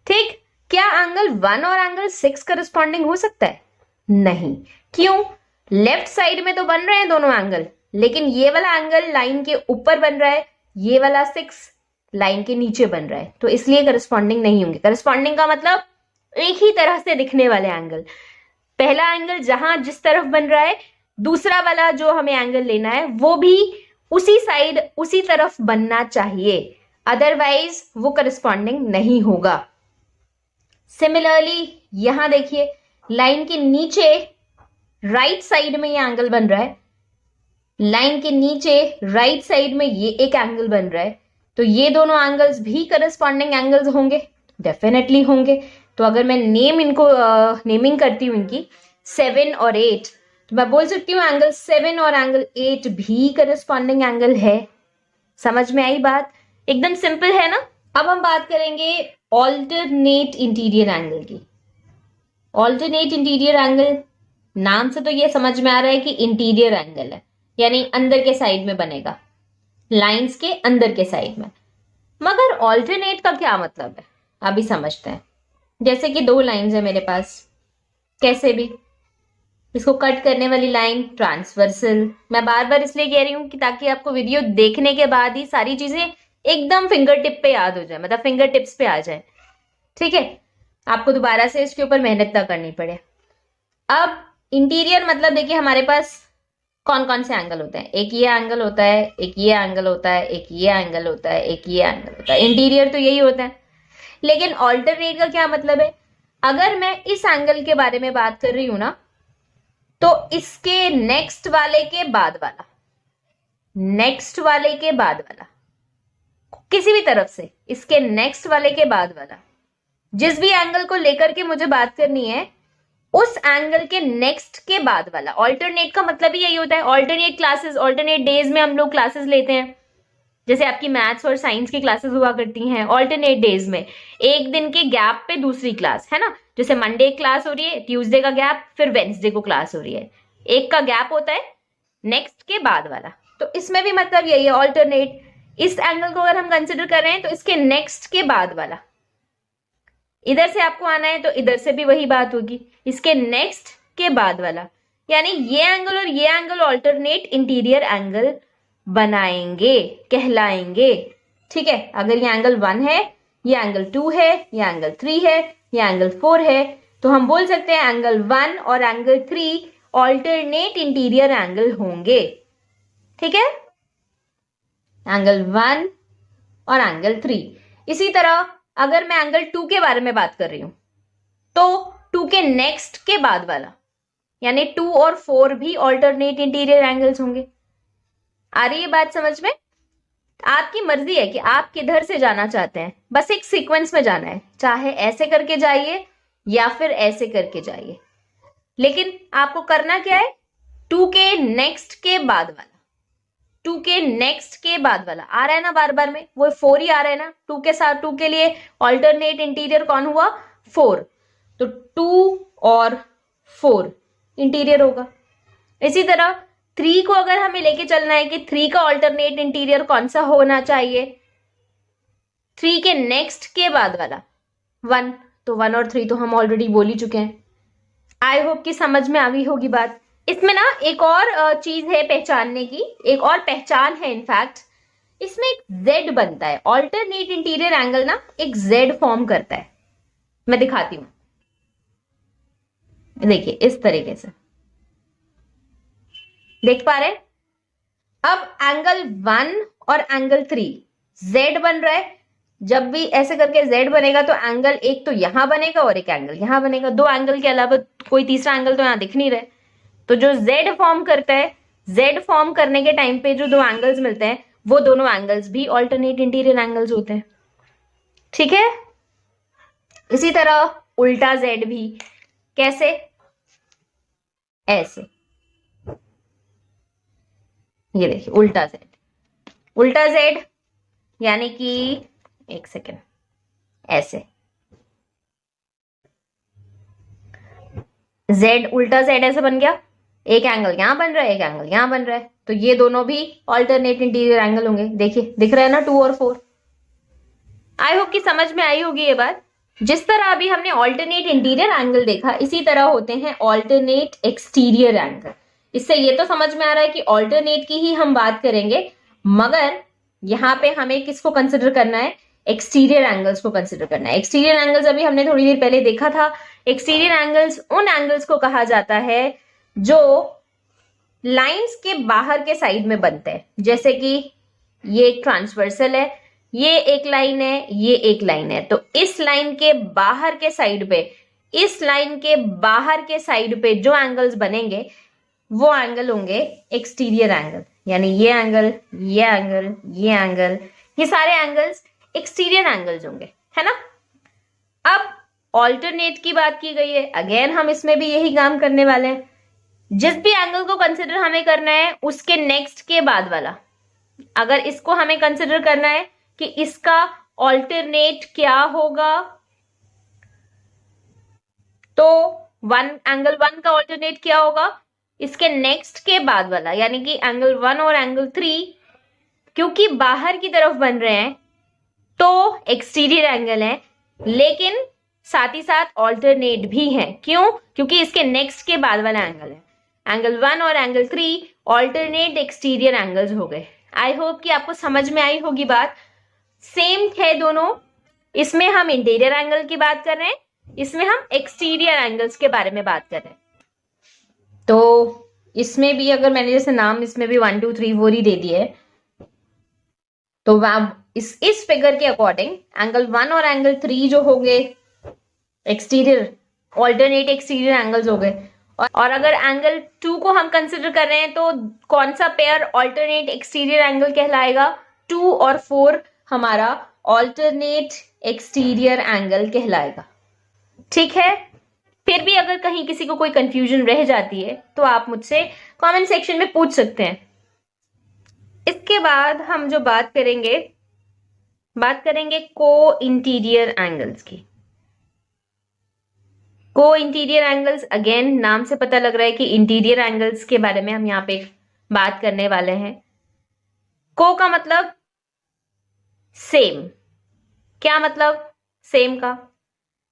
ठीक, क्या एंगल 1 और एंगल 6 करस्पॉन्डिंग हो सकता है? नहीं। क्यों? लेफ्ट साइड में तो बन रहे हैं दोनों एंगल, लेकिन ये वाला एंगल लाइन के ऊपर बन रहा है, ये वाला 6 लाइन के नीचे बन रहा है, तो इसलिए करस्पॉन्डिंग नहीं होंगे। करस्पॉन्डिंग का मतलब एक ही तरह से दिखने वाले एंगल। पहला एंगल जहां जिस तरफ बन रहा है, दूसरा वाला जो हमें एंगल लेना है वो भी उसी साइड उसी तरफ बनना चाहिए, अदरवाइज वो करस्पॉन्डिंग नहीं होगा। सिमिलरली यहां देखिए लाइन के नीचे राइट साइड में ये एंगल बन रहा है, लाइन के नीचे राइट साइड में ये एक एंगल बन रहा है, तो ये दोनों एंगल्स भी करस्पॉन्डिंग एंगल्स होंगे, डेफिनेटली होंगे। तो अगर मैं नेमिंग करती हूँ इनकी 7 और 8, तो मैं बोल सकती हूँ एंगल 7 और एंगल 8 भी करस्पॉन्डिंग एंगल है। समझ में आई बात? एकदम सिंपल है ना। अब हम बात करेंगे ऑल्टरनेट इंटीरियर एंगल की। ऑल्टरनेट इंटीरियर एंगल, नाम से तो ये समझ में आ रहा है कि इंटीरियर एंगल है, यानी अंदर के साइड में बनेगा, लाइंस के अंदर के साइड में। मगर ऑल्टरनेट का क्या मतलब है, अभी समझते हैं। जैसे कि दो लाइंस है मेरे पास, कैसे भी इसको कट करने वाली लाइन ट्रांसवर्सल। मैं बार बार इसलिए कह रही हूं कि ताकि आपको वीडियो देखने के बाद ही सारी चीजें एकदम फिंगर टिप पे याद हो जाए, मतलब फिंगर टिप्स पे आ जाए। ठीक है, आपको दोबारा से इसके ऊपर मेहनत ना करनी पड़े। अब इंटीरियर मतलब देखिए हमारे पास कौन कौन से एंगल होते हैं। एक ये एंगल होता है, एक ये एंगल होता है, एक ये एंगल होता है, एक ये एंगल होता है। इंटीरियर तो यही होता है। लेकिन ऑल्टरनेट का क्या मतलब है? अगर मैं इस एंगल के बारे में बात कर रही हूं ना, तो इसके नेक्स्ट वाले के बाद वाला, नेक्स्ट वाले के बाद वाला, किसी भी तरफ से इसके नेक्स्ट वाले के बाद वाला, जिस भी एंगल को लेकर के मुझे बात करनी है, उस एंगल के नेक्स्ट के बाद वाला। ऑल्टरनेट का मतलब ही यही होता है। ऑल्टरनेट क्लासेस, ऑल्टरनेट डेज में हम लोग क्लासेस लेते हैं, जैसे आपकी मैथ्स और साइंस की क्लासेस हुआ करती हैं ऑल्टरनेट डेज में, एक दिन के गैप पे दूसरी क्लास, है ना। जैसे मंडे क्लास हो रही है, ट्यूसडे का गैप, फिर वेडनेसडे को क्लास हो रही है, एक का गैप होता है नेक्स्ट के बाद वाला। तो इसमें भी मतलब यही है ऑल्टरनेट। इस एंगल को अगर हम कंसिडर कर रहे हैं तो इसके नेक्स्ट के बाद वाला, इधर से आपको आना है तो इधर से भी वही बात होगी, इसके नेक्स्ट के बाद वाला, यानी ये एंगल और ये एंगल ऑल्टरनेट इंटीरियर एंगल बनाएंगे, कहलाएंगे। ठीक है, अगर ये एंगल 1 है, ये एंगल 2 है, ये एंगल 3 है, ये एंगल 4 है, तो हम बोल सकते हैं एंगल 1 और एंगल 3 ऑल्टरनेट इंटीरियर एंगल होंगे। ठीक है, एंगल 1 और एंगल 3। इसी तरह अगर मैं एंगल 2 के बारे में बात कर रही हूं तो 2 के नेक्स्ट के बाद वाला यानी 2 और 4 भी ऑल्टरनेट इंटीरियर एंगल्स होंगे। आ रही है बात समझ में? आपकी मर्जी है कि आप किधर से जाना चाहते हैं, बस एक सीक्वेंस में जाना है, चाहे ऐसे करके जाइए या फिर ऐसे करके जाइए, लेकिन आपको करना क्या है, 2 के नेक्स्ट के बाद वाला, 2 के नेक्स्ट के बाद वाला आ रहा है ना बार बार में, वो 4 ही आ रहा है ना 2 के साथ। 2 के लिए ऑल्टरनेट इंटीरियर कौन हुआ? 4। तो 2 और 4 इंटीरियर होगा। इसी तरह 3 को अगर हमें लेके चलना है कि 3 का ऑल्टरनेट इंटीरियर कौन सा होना चाहिए, 3 के नेक्स्ट के बाद वाला 1। तो 1 और 3 तो हम ऑलरेडी बोल ही चुके हैं। आई होप कि समझ में आ गई होगी बात। इसमें ना एक और चीज है पहचानने की, एक और पहचान है इनफैक्ट, इसमें एक Z बनता है। ऑल्टरनेट इंटीरियर एंगल ना एक Z फॉर्म करता है। मैं दिखाती हूं, देखिए इस तरीके से देख पा रहे हैं। अब एंगल 1 और एंगल 3 Z बन रहा है। जब भी ऐसे करके Z बनेगा तो एंगल एक तो यहां बनेगा और एक एंगल यहां बनेगा। 2 एंगल के अलावा कोई तीसरा एंगल तो यहां दिख नहीं रहा। तो जो Z फॉर्म करता है, Z फॉर्म करने के टाइम पे जो 2 एंगल्स मिलते हैं वो दोनों एंगल्स भी ऑल्टरनेट इंटीरियर एंगल्स होते हैं। ठीक है। इसी तरह उल्टा Z भी, कैसे? ऐसे, ये देखिए उल्टा Z। उल्टा Z यानी कि एक सेकेंड, ऐसे Z, उल्टा Z ऐसे बन गया। एक एंगल यहां बन रहा है, एक एंगल यहां बन रहा है, तो ये दोनों भी ऑल्टरनेट इंटीरियर एंगल होंगे। देखिए दिख रहा है ना 2 और 4। आई होप कि समझ में आई होगी ये बात। जिस तरह अभी हमने ऑल्टरनेट इंटीरियर एंगल देखा, इसी तरह होते हैं ऑल्टरनेट एक्सटीरियर एंगल। इससे ये तो समझ में आ रहा है कि ऑल्टरनेट की ही हम बात करेंगे, मगर यहाँ पे हमें किसको कंसिडर करना है? एक्सटीरियर एंगल्स को कंसिडर करना है। एक्सटीरियर एंगल्स अभी हमने थोड़ी देर पहले देखा था। एक्सटीरियर एंगल्स उन एंगल्स को कहा जाता है जो लाइंस के बाहर के साइड में बनते हैं। जैसे कि ये एक ट्रांसवर्सल है, ये एक लाइन है, ये एक लाइन है, तो इस लाइन के बाहर के साइड पे, इस लाइन के बाहर के साइड पे जो एंगल्स बनेंगे वो एंगल होंगे एक्सटीरियर एंगल। यानी ये एंगल, ये एंगल, ये एंगल, ये सारे एंगल्स एक्सटीरियर एंगल्स होंगे, है ना। अब ऑल्टरनेट की बात की गई है, अगेन हम इसमें भी यही काम करने वाले हैं। जिस भी एंगल को कंसिडर हमें करना है उसके नेक्स्ट के बाद वाला, अगर इसको हमें कंसिडर करना है कि इसका ऑल्टरनेट क्या होगा, तो एंगल 1 का ऑल्टरनेट क्या होगा? इसके नेक्स्ट के बाद वाला, यानी कि एंगल 1 और एंगल 3 क्योंकि बाहर की तरफ बन रहे हैं तो एक्सटीरियर एंगल है, लेकिन साथ ही साथ ऑल्टरनेट भी है। क्यों? क्योंकि इसके नेक्स्ट के बाद वाला एंगल है। एंगल 1 और एंगल 3 ऑल्टरनेट एक्सटीरियर एंगल्स हो गए। आई होप कि आपको समझ में आई होगी बात। सेम है दोनों। इसमें हम इंटीरियर एंगल की बात कर रहे हैं, इसमें हम एक्सटीरियर एंगल्स के बारे में बात कर रहे हैं। तो इसमें भी अगर मैंने जैसे नाम इसमें भी 1 2 3 4 ही दे दिए, तो इस फिगर के अकॉर्डिंग एंगल 1 और एंगल 3 जो हो गए एक्सटीरियर, ऑल्टरनेट एक्सटीरियर एंगल्स हो गए। और अगर एंगल 2 को हम कंसिडर कर रहे हैं तो कौन सा पेयर ऑल्टरनेट एक्सटीरियर एंगल कहलाएगा? 2 और 4 हमारा ऑल्टरनेट एक्सटीरियर एंगल कहलाएगा। ठीक है। फिर भी अगर कहीं किसी को कोई कंफ्यूजन रह जाती है तो आप मुझसे कमेंट सेक्शन में पूछ सकते हैं। इसके बाद हम जो बात करेंगे को इंटीरियर एंगल्स की। को इंटीरियर एंगल्स, अगेन नाम से पता लग रहा है कि इंटीरियर एंगल्स के बारे में हम यहाँ पे बात करने वाले हैं। को का मतलब सेम। क्या मतलब सेम का?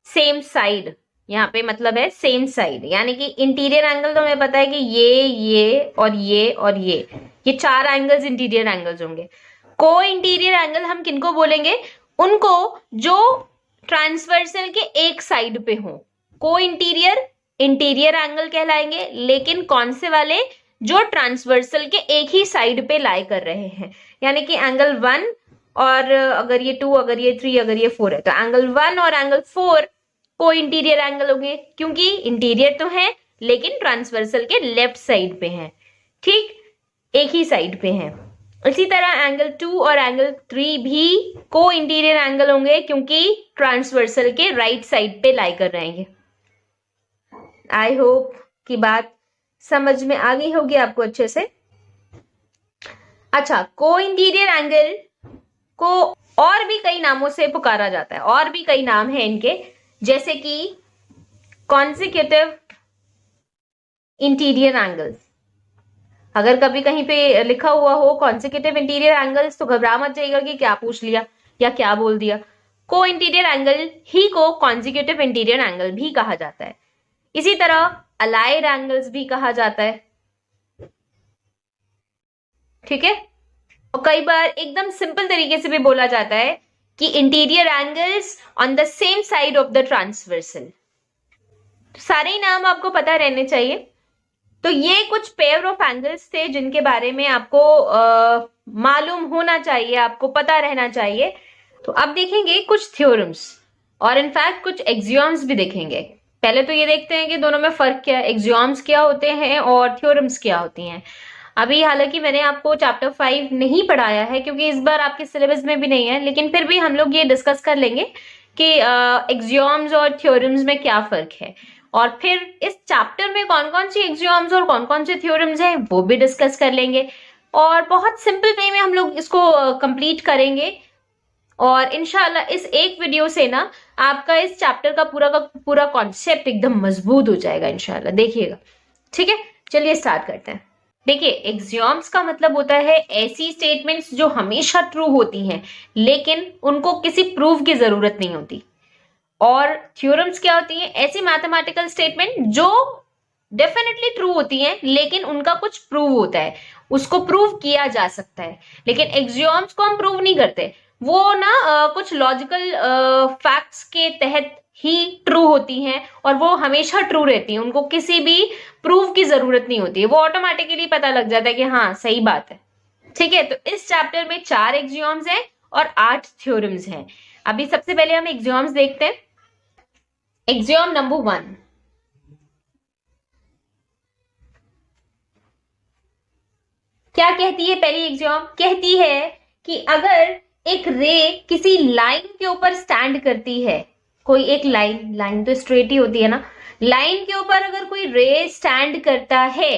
सेम साइड, यहाँ पे मतलब है सेम साइड। यानी कि इंटीरियर एंगल तो हमें पता है कि ये और ये और ये 4 एंगल्स इंटीरियर एंगल्स होंगे। को इंटीरियर एंगल हम किनको बोलेंगे? उनको जो ट्रांसवर्सल के एक साइड पे हो। को इंटीरियर एंगल कहलाएंगे, लेकिन कौन से वाले? जो ट्रांसवर्सल के एक ही साइड पे लाई कर रहे हैं। यानी कि एंगल 1 और अगर ये 2, अगर ये 3, अगर ये 4 है, तो एंगल 1 और एंगल 4 को इंटीरियर एंगल होंगे, क्योंकि इंटीरियर तो है लेकिन ट्रांसवर्सल के लेफ्ट साइड पे हैं, ठीक, एक ही साइड पे हैं। इसी तरह एंगल 2 और एंगल 3 भी को इंटीरियर एंगल होंगे, क्योंकि ट्रांसवर्सल के राइट साइड पे लाई कर रहेंगे। आई होप की बात समझ में आ गई होगी आपको अच्छे से। अच्छा, को इंटीरियर एंगल को और भी कई नामों से पुकारा जाता है, और भी कई नाम हैं इनके, जैसे कि कॉन्सिक्यूटिव इंटीरियर एंगल्स। अगर कभी कहीं पे लिखा हुआ हो कॉन्सिक्यूटिव इंटीरियर एंगल्स तो घबरा मत जाइएगा कि क्या पूछ लिया या क्या बोल दिया। को इंटीरियर एंगल ही को कॉन्सिक्यूटिव इंटीरियर एंगल भी कहा जाता है। इसी तरह अलाइड एंगल्स भी कहा जाता है, ठीक है। और कई बार एकदम सिंपल तरीके से भी बोला जाता है कि interior angles on the same side of the transversal. सारे ही नाम आपको पता रहने चाहिए। तो ये कुछ पेयर ऑफ एंगल्स थे जिनके बारे में आपको मालूम होना चाहिए, आपको पता रहना चाहिए। तो अब देखेंगे कुछ थ्योरम्स और इनफैक्ट कुछ एक्सियोम्स भी देखेंगे। पहले तो ये देखते हैं कि दोनों में फर्क क्या है, एक्सियोम्स क्या होते हैं और थ्योरम्स क्या होती हैं। अभी हालांकि मैंने आपको चैप्टर 5 नहीं पढ़ाया है क्योंकि इस बार आपके सिलेबस में भी नहीं है, लेकिन फिर भी हम लोग ये डिस्कस कर लेंगे कि एक्सियोम्स और थ्योरम्स में क्या फर्क है, और फिर इस चैप्टर में कौन कौन सी एक्सियोम्स और कौन कौन से थ्योरम्स हैं वो भी डिस्कस कर लेंगे, और बहुत सिंपल वे में हम लोग इसको कंप्लीट करेंगे। और इंशाल्लाह इस एक वीडियो से ना आपका इस चैप्टर का पूरा कॉन्सेप्ट एकदम मजबूत हो जाएगा इंशाल्लाह, देखिएगा, ठीक है। चलिए स्टार्ट करते हैं। देखिए, एक्सियोम्स का मतलब होता है ऐसी स्टेटमेंट्स जो हमेशा ट्रू होती हैं लेकिन उनको किसी प्रूफ की जरूरत नहीं होती। और थ्योरम्स क्या होती हैं? ऐसी मैथमेटिकल स्टेटमेंट जो डेफिनेटली ट्रू होती हैं लेकिन उनका कुछ प्रूव होता है, उसको प्रूव किया जा सकता है। लेकिन एक्सियोम्स को हम प्रूव नहीं करते, वो ना कुछ लॉजिकल फैक्ट्स के तहत ही ट्रू होती हैं और वो हमेशा ट्रू रहती हैं, उनको किसी भी प्रूफ की जरूरत नहीं होती है, वो ऑटोमेटिकली पता लग जाता है कि हाँ सही बात है, ठीक है। तो इस चैप्टर में 4 एक्सियोम्स हैं और 8 थ्योरम्स हैं। अभी सबसे पहले हम एक्सियोम्स देखते हैं। एक्सियोम नंबर 1, क्या कहती है? पहली एक्सियोम कहती है कि अगर एक रे किसी लाइन के ऊपर स्टैंड करती है, कोई एक लाइन तो स्ट्रेट ही होती है ना, लाइन के ऊपर अगर कोई रे स्टैंड करता है,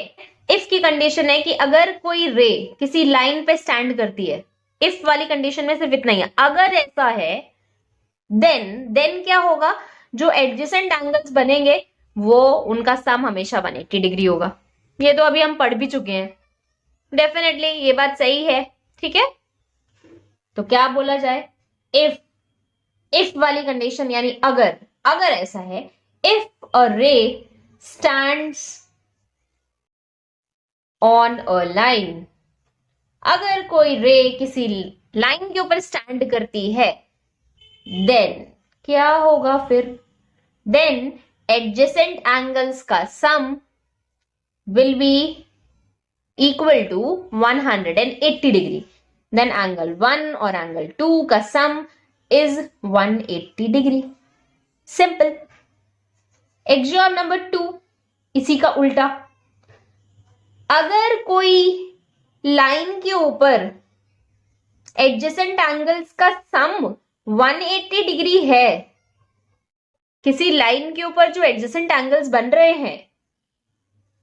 इफ की कंडीशन है कि अगर कोई रे किसी लाइन पे स्टैंड करती है, इफ वाली कंडीशन में सिर्फ इतना ही है, अगर ऐसा है देन क्या होगा, जो एडजेसेंट एंगल्स बनेंगे वो उनका सम हमेशा 180 डिग्री होगा। ये तो अभी हम पढ़ भी चुके हैं, डेफिनेटली ये बात सही है, ठीक है। तो क्या बोला जाए, इफ वाली कंडीशन यानी अगर ऐसा है, इफ अ रे स्टैंड्स ऑन अ लाइन, अगर कोई रे किसी लाइन के ऊपर स्टैंड करती है, देन क्या होगा फिर, देन एडजेसेंट एंगल्स का sum will be equal to 180 degree. Then angle 1 और एंगल 2 का sum is 180 degree. Simple. Axiom number 2 इसी का उल्टा, अगर कोई लाइन के ऊपर एडजेसेंट एंगल्स का सम 180 डिग्री है, किसी लाइन के ऊपर जो एडजेसेंट एंगल्स बन रहे हैं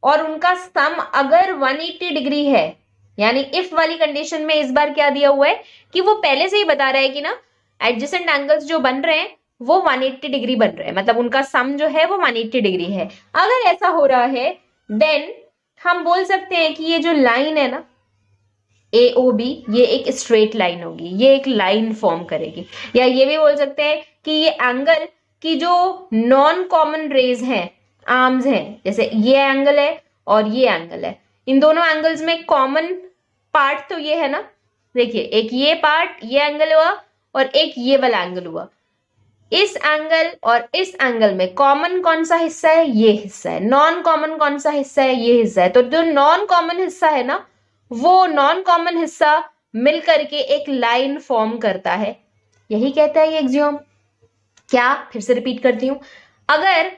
और उनका सम अगर 180 डिग्री है, यानी इफ वाली कंडीशन में इस बार क्या दिया हुआ है कि वो पहले से ही बता रहा है कि ना एडजेसेंट एंगल्स जो बन रहे हैं वो 180 डिग्री बन रहे हैं, मतलब उनका सम जो है वो 180 डिग्री है। अगर ऐसा हो रहा है देन हम बोल सकते हैं कि ये जो लाइन है ना AOB, ये एक स्ट्रेट लाइन होगी, ये एक लाइन फॉर्म करेगी। या ये भी बोल सकते हैं कि ये एंगल की जो नॉन कॉमन रेज हैं, आर्म्स हैं, जैसे ये एंगल है और ये एंगल है, इन दोनों एंगल्स में कॉमन पार्ट तो ये है ना, देखिए एक ये पार्ट, ये एंगल हुआ और एक ये वाला एंगल हुआ, इस एंगल और इस एंगल में कॉमन कौन सा हिस्सा है? ये हिस्सा है। नॉन कॉमन कौन सा हिस्सा है? ये हिस्सा है। तो जो नॉन कॉमन हिस्सा है ना, वो नॉन कॉमन हिस्सा मिल करके एक लाइन फॉर्म करता है। यही कहता है ये एक्सियोम। क्या? फिर से रिपीट करती हूं। अगर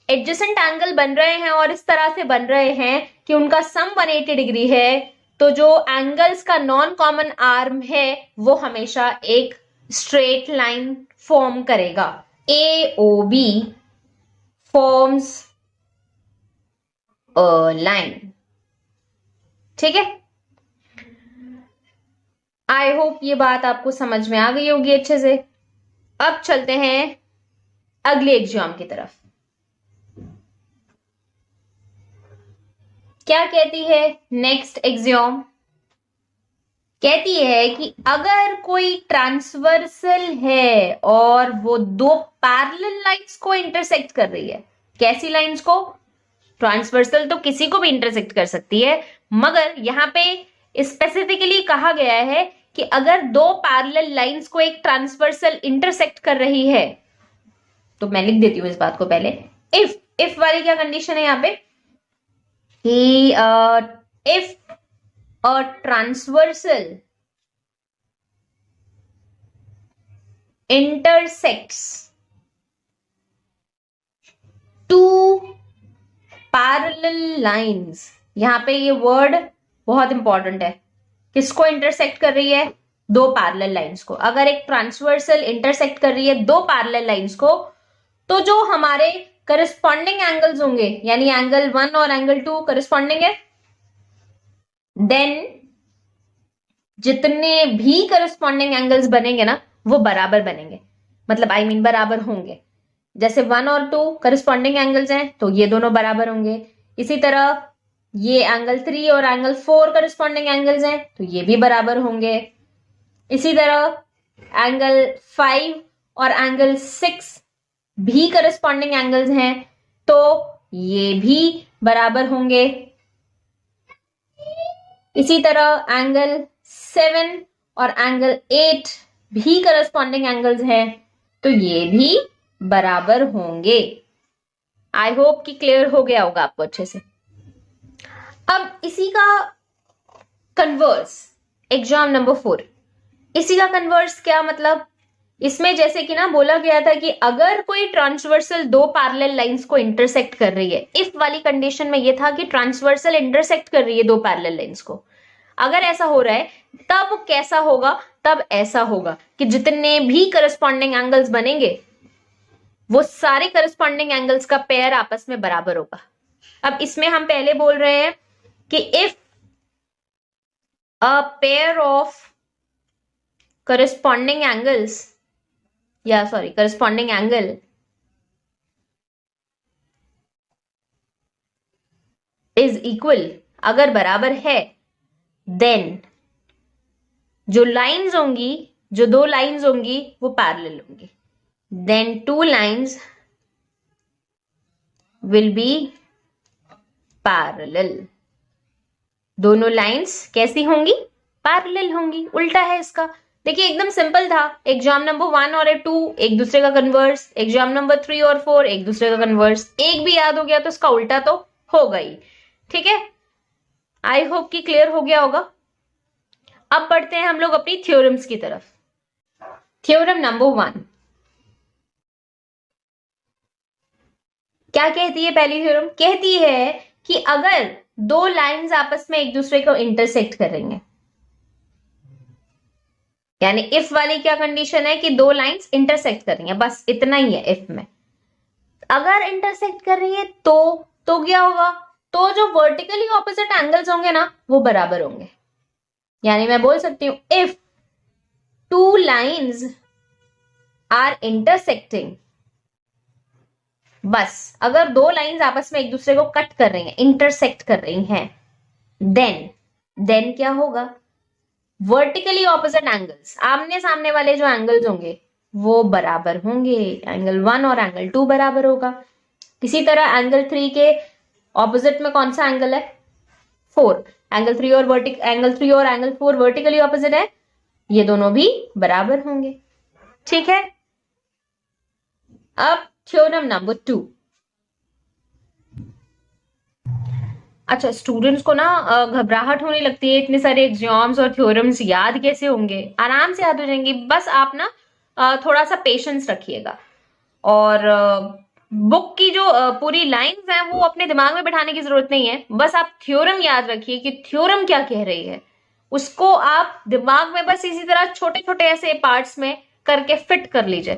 एडजेसेंट एंगल बन रहे हैं और इस तरह से बन रहे हैं कि उनका सम 180 डिग्री है, तो जो एंगल्स का नॉन कॉमन आर्म है वो हमेशा एक स्ट्रेट लाइन फॉर्म करेगा। AOB forms a line. ठीक है, आई होप ये बात आपको समझ में आ गई होगी अच्छे से। अब चलते हैं अगले एग्जाम की तरफ। क्या कहती है नेक्स्ट एग्जाम? कहती है कि अगर कोई ट्रांसवर्सल है और वो दो पैरेलल लाइंस को इंटरसेक्ट कर रही है। कैसी लाइंस को? ट्रांसवर्सल तो किसी को भी इंटरसेक्ट कर सकती है, मगर यहां पे स्पेसिफिकली कहा गया है कि अगर दो पैरेलल लाइंस को एक ट्रांसवर्सल इंटरसेक्ट कर रही है, तो मैं लिख देती हूं इस बात को पहले। इफ वाली क्या कंडीशन है यहां पे कि if a transversal intersects two parallel lines। यहां पे ये वर्ड बहुत इंपॉर्टेंट है। किसको इंटरसेक्ट कर रही है? दो पैरेलल लाइंस को। अगर एक ट्रांसवर्सल इंटरसेक्ट कर रही है दो पैरेलल लाइंस को, तो जो हमारे करस्पॉन्डिंग एंगल्स होंगे, यानी एंगल 1 और एंगल 2 करस्पॉन्डिंग है, देन जितने भी करस्पॉन्डिंग एंगल्स बनेंगे ना, वो बराबर बनेंगे। मतलब आई मीन बराबर होंगे। जैसे 1 और 2 करस्पॉन्डिंग एंगल्स हैं, तो ये दोनों बराबर होंगे। इसी तरह ये एंगल 3 और एंगल 4 करस्पॉन्डिंग एंगल्स हैं, तो ये भी बराबर होंगे। इसी तरह एंगल 5 और एंगल 6 भी करस्पॉन्डिंग एंगल्स हैं, तो ये भी बराबर होंगे। इसी तरह एंगल 7 और एंगल 8 भी करस्पॉन्डिंग एंगल्स हैं, तो ये भी बराबर होंगे। आई होप कि क्लियर हो गया होगा आपको अच्छे से। अब इसी का कन्वर्स, एग्जाम नंबर 4। इसी का कन्वर्स क्या मतलब? इसमें जैसे कि ना बोला गया था कि अगर कोई ट्रांसवर्सल दो पैरेलल लाइंस को इंटरसेक्ट कर रही है, इफ वाली कंडीशन में ये था कि ट्रांसवर्सल इंटरसेक्ट कर रही है दो पैरेलल लाइंस को। अगर ऐसा हो रहा है तब कैसा होगा? तब ऐसा होगा कि जितने भी करस्पॉन्डिंग एंगल्स बनेंगे, वो सारे करस्पॉन्डिंग एंगल्स का पेयर आपस में बराबर होगा। अब इसमें हम पहले बोल रहे हैं कि if a pair of corresponding angles corresponding angle is equal, अगर बराबर है, देन जो लाइंस होंगी, जो दो लाइंस होंगी, वो पैरेलल होंगी। Then two lines will be parallel. दोनों लाइंस कैसी होंगी? पैरेलल होंगी। उल्टा है इसका। देखिए एकदम सिंपल था। एग्जाम नंबर 1 और 2 एक दूसरे का कन्वर्स, एग्जाम नंबर 3 और 4 एक दूसरे का कन्वर्स। एक भी याद हो गया तो इसका उल्टा तो होगा ही। ठीक है, आई होप कि क्लियर हो गया होगा। अब बढ़ते हैं हम लोग अपनी थ्योरम्स की तरफ। थ्योरम नंबर 1 क्या कहती है? पहली थ्योरम कहती है कि अगर दो लाइंस आपस में एक दूसरे को इंटरसेक्ट कर रही हैं, यानी इफ वाली क्या कंडीशन है कि दो लाइंस इंटरसेक्ट कर रही हैं, बस इतना ही है इफ में। अगर इंटरसेक्ट कर रही है तो क्या होगा? तो जो वर्टिकली ऑपोजिट एंगल्स होंगे ना, वो बराबर होंगे। यानी मैं बोल सकती हूं if two lines are intersecting, बस अगर दो लाइंस आपस में एक दूसरे को कट कर रही हैं, इंटरसेक्ट कर रही हैं, देन क्या होगा? वर्टिकली ऑपोजिट एंगल्स, आमने सामने वाले जो एंगल्स होंगे वो बराबर होंगे। एंगल 1 और एंगल 2 बराबर होगा। इसी तरह एंगल 3 के ऑपोजिट में कौन सा एंगल है? 4। एंगल 3 और एंगल 4 वर्टिकली ऑपोजिट है, ये दोनों भी बराबर होंगे। ठीक है, अब थ्योरम नंबर 2। अच्छा, स्टूडेंट्स को ना घबराहट होने लगती है, इतने सारे एग्जाम्स और थ्योरम्स याद कैसे होंगे? आराम से याद हो जाएंगे, बस आप ना थोड़ा सा पेशेंस रखिएगा। और बुक की जो पूरी लाइंस हैं वो अपने दिमाग में बैठाने की जरूरत नहीं है, बस आप थ्योरम याद रखिए कि थ्योरम क्या कह रही है, उसको आप दिमाग में बस इसी तरह छोटे छोटे ऐसे पार्ट्स में करके फिट कर लीजिए,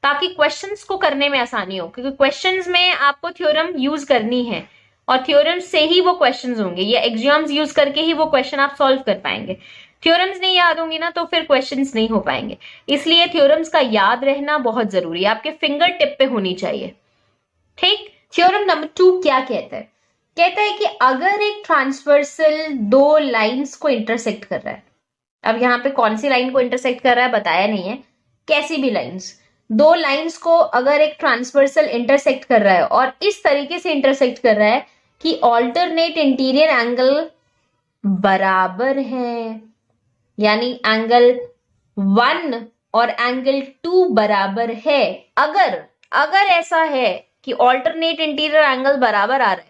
ताकि क्वेश्चंस को करने में आसानी हो, क्योंकि क्वेश्चंस में आपको थ्योरम यूज करनी है और थ्योरम से ही वो क्वेश्चंस होंगे, या एग्जाम्स यूज करके ही वो क्वेश्चन आप सॉल्व कर पाएंगे। थ्योरम्स नहीं याद होंगी ना तो फिर क्वेश्चंस नहीं हो पाएंगे, इसलिए थ्योरम्स का याद रहना बहुत जरूरी है, आपके फिंगर टिप पे होनी चाहिए। ठीक। थ्योरम नंबर 2 क्या कहता है? कहता है कि अगर एक ट्रांसवर्सल दो लाइंस को इंटरसेक्ट कर रहा है, अब यहाँ पे कौन सी लाइन को इंटरसेक्ट कर रहा है बताया नहीं है, कैसी भी लाइंस, दो लाइंस को अगर एक ट्रांसवर्सल इंटरसेक्ट कर रहा है और इस तरीके से इंटरसेक्ट कर रहा है कि ऑल्टरनेट इंटीरियर एंगल बराबर है, यानी एंगल 1 और एंगल 2 बराबर है। अगर अगर ऐसा है कि ऑल्टरनेट इंटीरियर एंगल बराबर आ रहा है,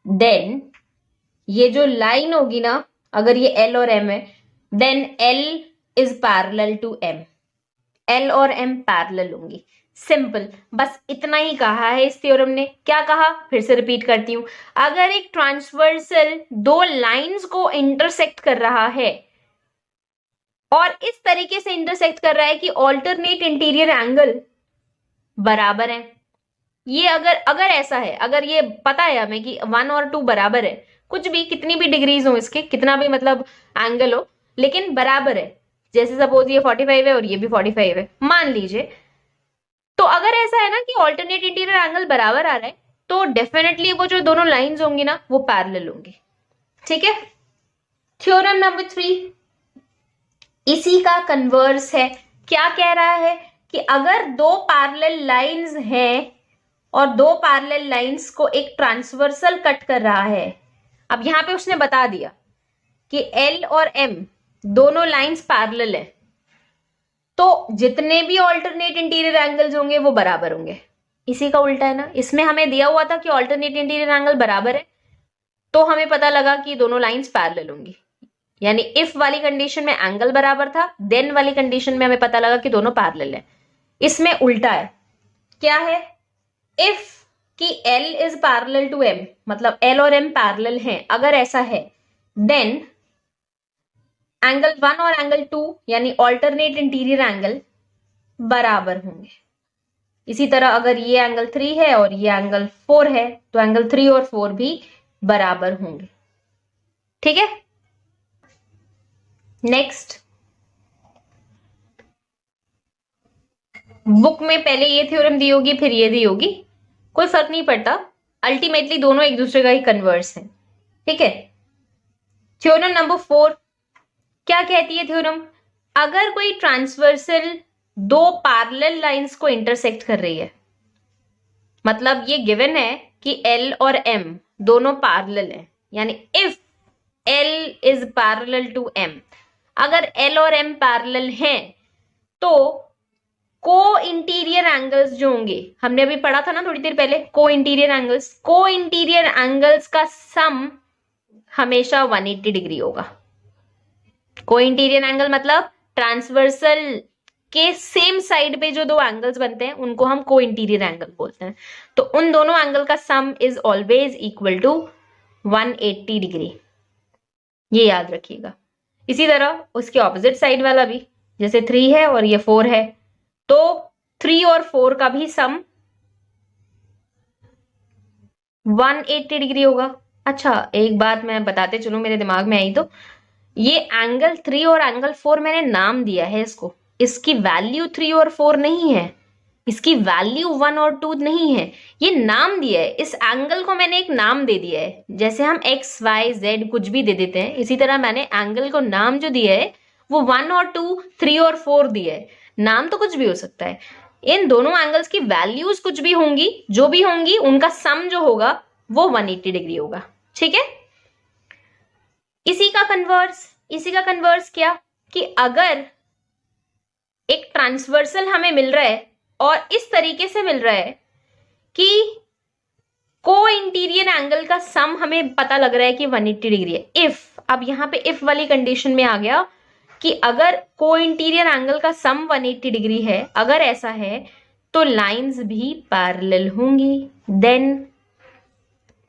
देन ये जो लाइन होगी ना, अगर ये L और M है, then L is parallel to M, L और M पैरेलल होंगी। सिंपल, बस इतना ही कहा है इस थ्योरम ने। क्या कहा, फिर से रिपीट करती हूं, अगर एक ट्रांसवर्सल दो लाइंस को इंटरसेक्ट कर रहा है और इस तरीके से इंटरसेक्ट कर रहा है कि ऑल्टरनेट इंटीरियर एंगल बराबर है, ये अगर ऐसा है, अगर ये पता है हमें कि 1 और 2 बराबर है, कुछ भी कितनी भी डिग्रीज हो इसके, कितना भी मतलब एंगल हो, लेकिन बराबर है, जैसे सपोज ये 45 है और ये भी 45 है मान लीजिए, तो अगर ऐसा है ना कि ऑल्टरनेट इंटीरियर एंगल बराबर आ रहा है, तो डेफिनेटली वो जो दोनों लाइंस होंगी ना वो पैरेलल होंगी। ठीक है। थ्योरम नंबर 3 इसी का कन्वर्स है। क्या कह रहा है कि अगर दो पैरेलल लाइंस हैं और दो पैरेलल लाइंस को एक ट्रांसवर्सल कट कर रहा है, अब यहां पे उसने बता दिया कि L और M दोनों लाइंस पैरेलल है, तो जितने भी ऑल्टरनेट इंटीरियर एंगल्स होंगे वो बराबर होंगे। इसी का उल्टा है ना, इसमें हमें दिया हुआ था कि ऑल्टरनेट इंटीरियर एंगल बराबर है, तो हमें पता लगा कि दोनों लाइंस पैरेलल होंगी, यानी इफ वाली कंडीशन में एंगल बराबर था, देन वाली कंडीशन में हमें पता लगा कि दोनों पैरेलल है। इसमें उल्टा है। क्या है? इफ कि L is parallel to M, मतलब L और M पैरेलल हैं, अगर ऐसा है, देन एंगल 1 और एंगल 2 यानी ऑल्टरनेट इंटीरियर एंगल बराबर होंगे। इसी तरह अगर ये एंगल 3 है और ये एंगल 4 है, तो एंगल 3 और 4 भी बराबर होंगे। ठीक है। नेक्स्ट, बुक में पहले ये थ्योरम दी होगी फिर ये दी होगी, कोई फर्क नहीं पड़ता, अल्टीमेटली दोनों एक दूसरे का ही कन्वर्स है। ठीक है। थ्योरम नंबर 4 क्या कहती है थ्योरम? अगर कोई ट्रांसवर्सल दो पैरेलल लाइंस को इंटरसेक्ट कर रही है, मतलब ये गिवन है कि L और M दोनों पैरेलल हैं, यानी if L is parallel to M, अगर L और M पैरेलल हैं तो को इंटीरियर एंगल्स जो होंगे, हमने अभी पढ़ा था ना थोड़ी देर पहले, को इंटीरियर एंगल्स का सम हमेशा 180 डिग्री होगा। को इंटीरियर एंगल मतलब ट्रांसवर्सल के सेम साइड पे जो दो एंगल्स बनते हैं उनको हम को इंटीरियर एंगल बोलते हैं, तो उन दोनों एंगल का sum is always equal to 180 degree, ये याद रखिएगा। इसी तरह उसके ऑपोजिट साइड वाला भी, जैसे 3 है और ये 4 है, तो 3 और 4 का भी सम 180 डिग्री होगा। अच्छा, एक बात मैं बताते चलूं, मेरे दिमाग में आई, तो ये एंगल 3 और एंगल 4 मैंने नाम दिया है इसको, इसकी वैल्यू 3 और 4 नहीं है, इसकी वैल्यू 1 और 2 नहीं है, ये नाम दिया है, इस एंगल को मैंने एक नाम दे दिया है। जैसे हम एक्स वाई जेड कुछ भी दे देते हैं, इसी तरह मैंने एंगल को नाम जो दिया है वो 1 और 2 3 और 4 दिया है। नाम तो कुछ भी हो सकता है, इन दोनों एंगल्स की वैल्यूज कुछ भी होंगी, जो भी होंगी उनका सम जो होगा वो 180 डिग्री होगा। ठीक है। इसी का कन्वर्स क्या, कि अगर एक ट्रांसवर्सल हमें मिल रहा है और इस तरीके से मिल रहा है कि को इंटीरियर एंगल का सम हमें पता लग रहा है कि 180 डिग्री है। इफ, अब यहाँ पे इफ वाली कंडीशन में आ गया कि अगर को इंटीरियर एंगल का सम 180 डिग्री है, अगर ऐसा है तो लाइंस भी पैरेलल होंगी, then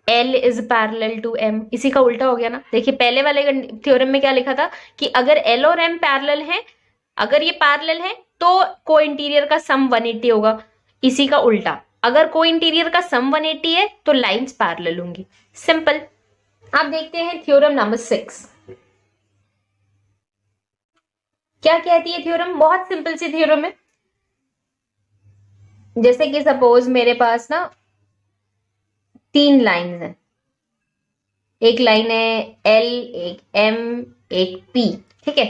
L is parallel to M। इसी का उल्टा हो गया ना। देखिए पहले वाले थ्योरम में क्या लिखा था कि अगर L और M पैरेलल है, अगर ये पैरेलल है तो को इंटीरियर का सम 180 होगा। इसी का उल्टा, अगर को इंटीरियर का सम 180 है तो लाइंस पैरेलल होंगी। सिंपल। आप देखते हैं थ्योरम नंबर 6 क्या कहती है। थ्योरम बहुत सिंपल सी थ्योरम है। जैसे कि सपोज मेरे पास ना 3 लाइंस हैं, एक लाइन है L, एक M, एक P, ठीक है।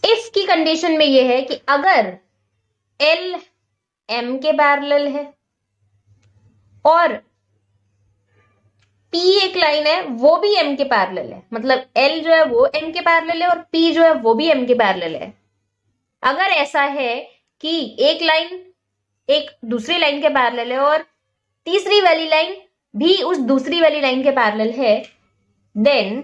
इफ की कंडीशन में यह है कि अगर L M के पैरेलल है और P एक लाइन है वो भी M के पैरेलल है, मतलब L जो है वो M के पैरेलल है और P जो है वो भी M के पैरेलल है। अगर ऐसा है कि एक लाइन एक दूसरी लाइन के पैरेलल है और तीसरी वाली लाइन भी उस दूसरी वाली लाइन के पैरेलल है, देन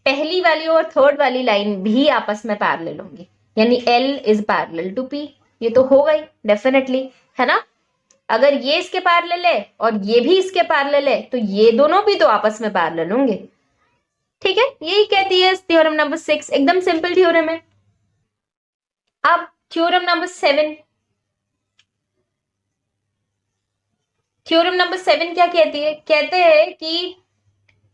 पहली वाली और थर्ड वाली लाइन भी आपस में पैरेलल होंगी, यानी L is parallel to P। ये तो होगा ही डेफिनेटली, है ना। अगर ये इसके पैरेलल है और ये भी इसके पैरेलल है तो ये दोनों भी तो आपस में पैरेलल होंगे, ठीक है। यही कहती है थ्योरम नंबर 6, एकदम सिंपल थ्योरम है। अब थ्योरम नंबर 7, थ्योरम नंबर 7 क्या कहती है। कहते हैं कि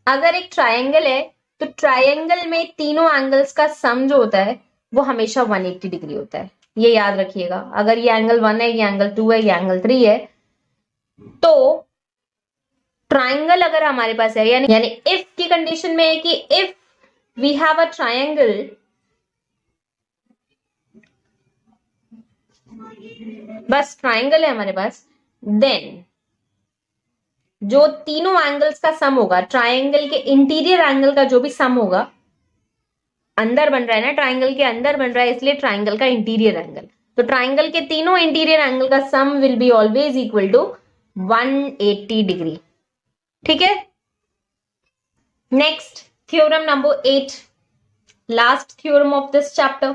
अगर एक ट्रायंगल है तो ट्रायंगल में तीनों एंगल्स का सम जो होता है वो हमेशा 180 डिग्री होता है। ये याद रखिएगा। अगर ये एंगल 1 है, ये एंगल 2 है, ये एंगल 3 है, तो ट्रायंगल अगर हमारे पास है, यानी इफ की कंडीशन में है कि if we have a triangle, बस ट्रायंगल है हमारे पास, देन जो तीनों एंगल्स का सम होगा, ट्रायंगल के इंटीरियर एंगल का जो भी सम होगा, अंदर बन रहा है ना, ट्रायंगल के अंदर बन रहा है इसलिए ट्रायंगल का इंटीरियर एंगल, तो ट्रायंगल के तीनों इंटीरियर एंगल का sum will be always equal to 180 degree, ठीक है। Next theorem number 8, last theorem of this chapter,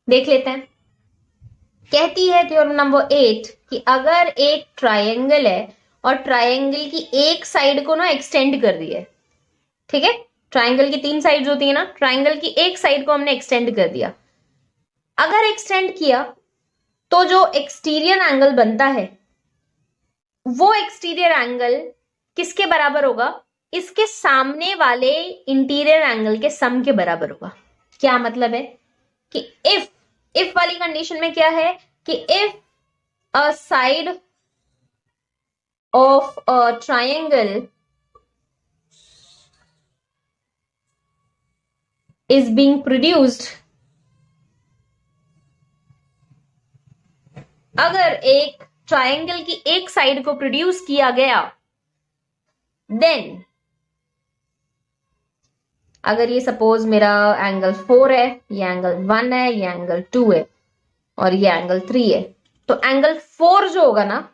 देख लेते हैं। कहती है थ्योरम नंबर 8 कि अगर एक ट्रायंगल है और ट्रायंगल की एक साइड को ना एक्सटेंड कर दिया है, ठीक है। ट्रायंगल की 3 साइड्स होती है ना, ट्रायंगल की एक साइड को हमने एक्सटेंड कर दिया। अगर एक्सटेंड किया तो जो एक्सटीरियर एंगल बनता है वो एक्सटीरियर एंगल किसके बराबर होगा, इसके सामने वाले इंटीरियर एंगल के सम के बराबर होगा। क्या मतलब है कि इफ वाली कंडीशन में क्या है कि if a side of a triangle is being produced, अगर एक ट्रायंगल की एक साइड को प्रोड्यूस किया गया, देन अगर ये सपोज मेरा एंगल 4 है, ये एंगल 1 है, ये एंगल 2 है और ये एंगल 3 है, तो एंगल 4 जो होगा ना,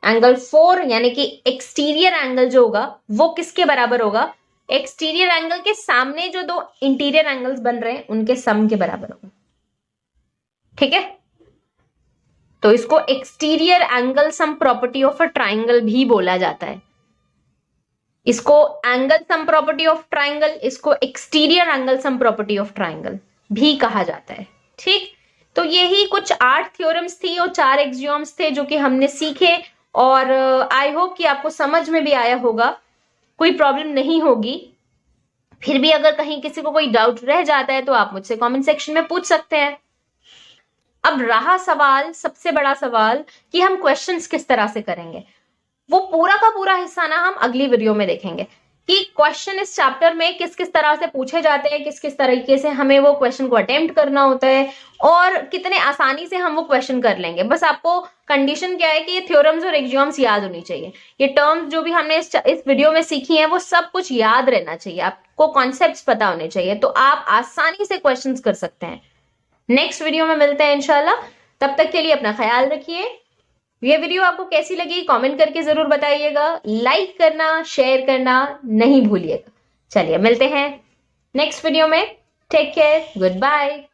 एंगल 4 यानी कि एक्सटीरियर एंगल जो होगा वो किसके बराबर होगा, एक्सटीरियर एंगल के सामने जो 2 इंटीरियर एंगल्स बन रहे हैं उनके सम के बराबर होगा, ठीक है। तो इसको exterior angle sum property of a triangle भी बोला जाता है। इसको angle sum property of triangle, इसको exterior angle sum property of triangle भी कहा जाता है, ठीक। तो यही कुछ 8 थ्योरम्स थी और 4 एक्सियोम्स थे जो कि हमने सीखे, और आई होप कि आपको समझ में भी आया होगा, कोई प्रॉब्लम नहीं होगी। फिर भी अगर कहीं किसी को कोई डाउट रह जाता है तो आप मुझसे कमेंट सेक्शन में पूछ सकते हैं। अब रहा सवाल, सबसे बड़ा सवाल, कि हम क्वेश्चंस किस तरह से करेंगे। वो पूरा का पूरा हिस्सा ना हम अगली वीडियो में देखेंगे कि क्वेश्चन इस चैप्टर में किस किस तरह से पूछे जाते हैं, किस किस तरीके से हमें वो क्वेश्चन को अटेम्प्ट करना होता है और कितने आसानी से हम वो क्वेश्चन कर लेंगे। बस आपको कंडीशन क्या है कि ये थ्योरम्स और एक्सियोम्स याद होनी चाहिए। ये टर्म्स जो भी हमने इस वीडियो में सीखी हैं वो सब कुछ याद रहना चाहिए, आपको कॉन्सेप्ट्स पता होने चाहिए, तो आप आसानी से क्वेश्चंस कर सकते हैं। नेक्स्ट वीडियो में मिलते हैं इंशाल्लाह। तब तक के लिए अपना ख्याल रखिए। ये वीडियो आपको कैसी लगी कमेंट करके जरूर बताइएगा। लाइक करना, शेयर करना नहीं भूलिएगा। चलिए मिलते हैं नेक्स्ट वीडियो में। Take care, good bye.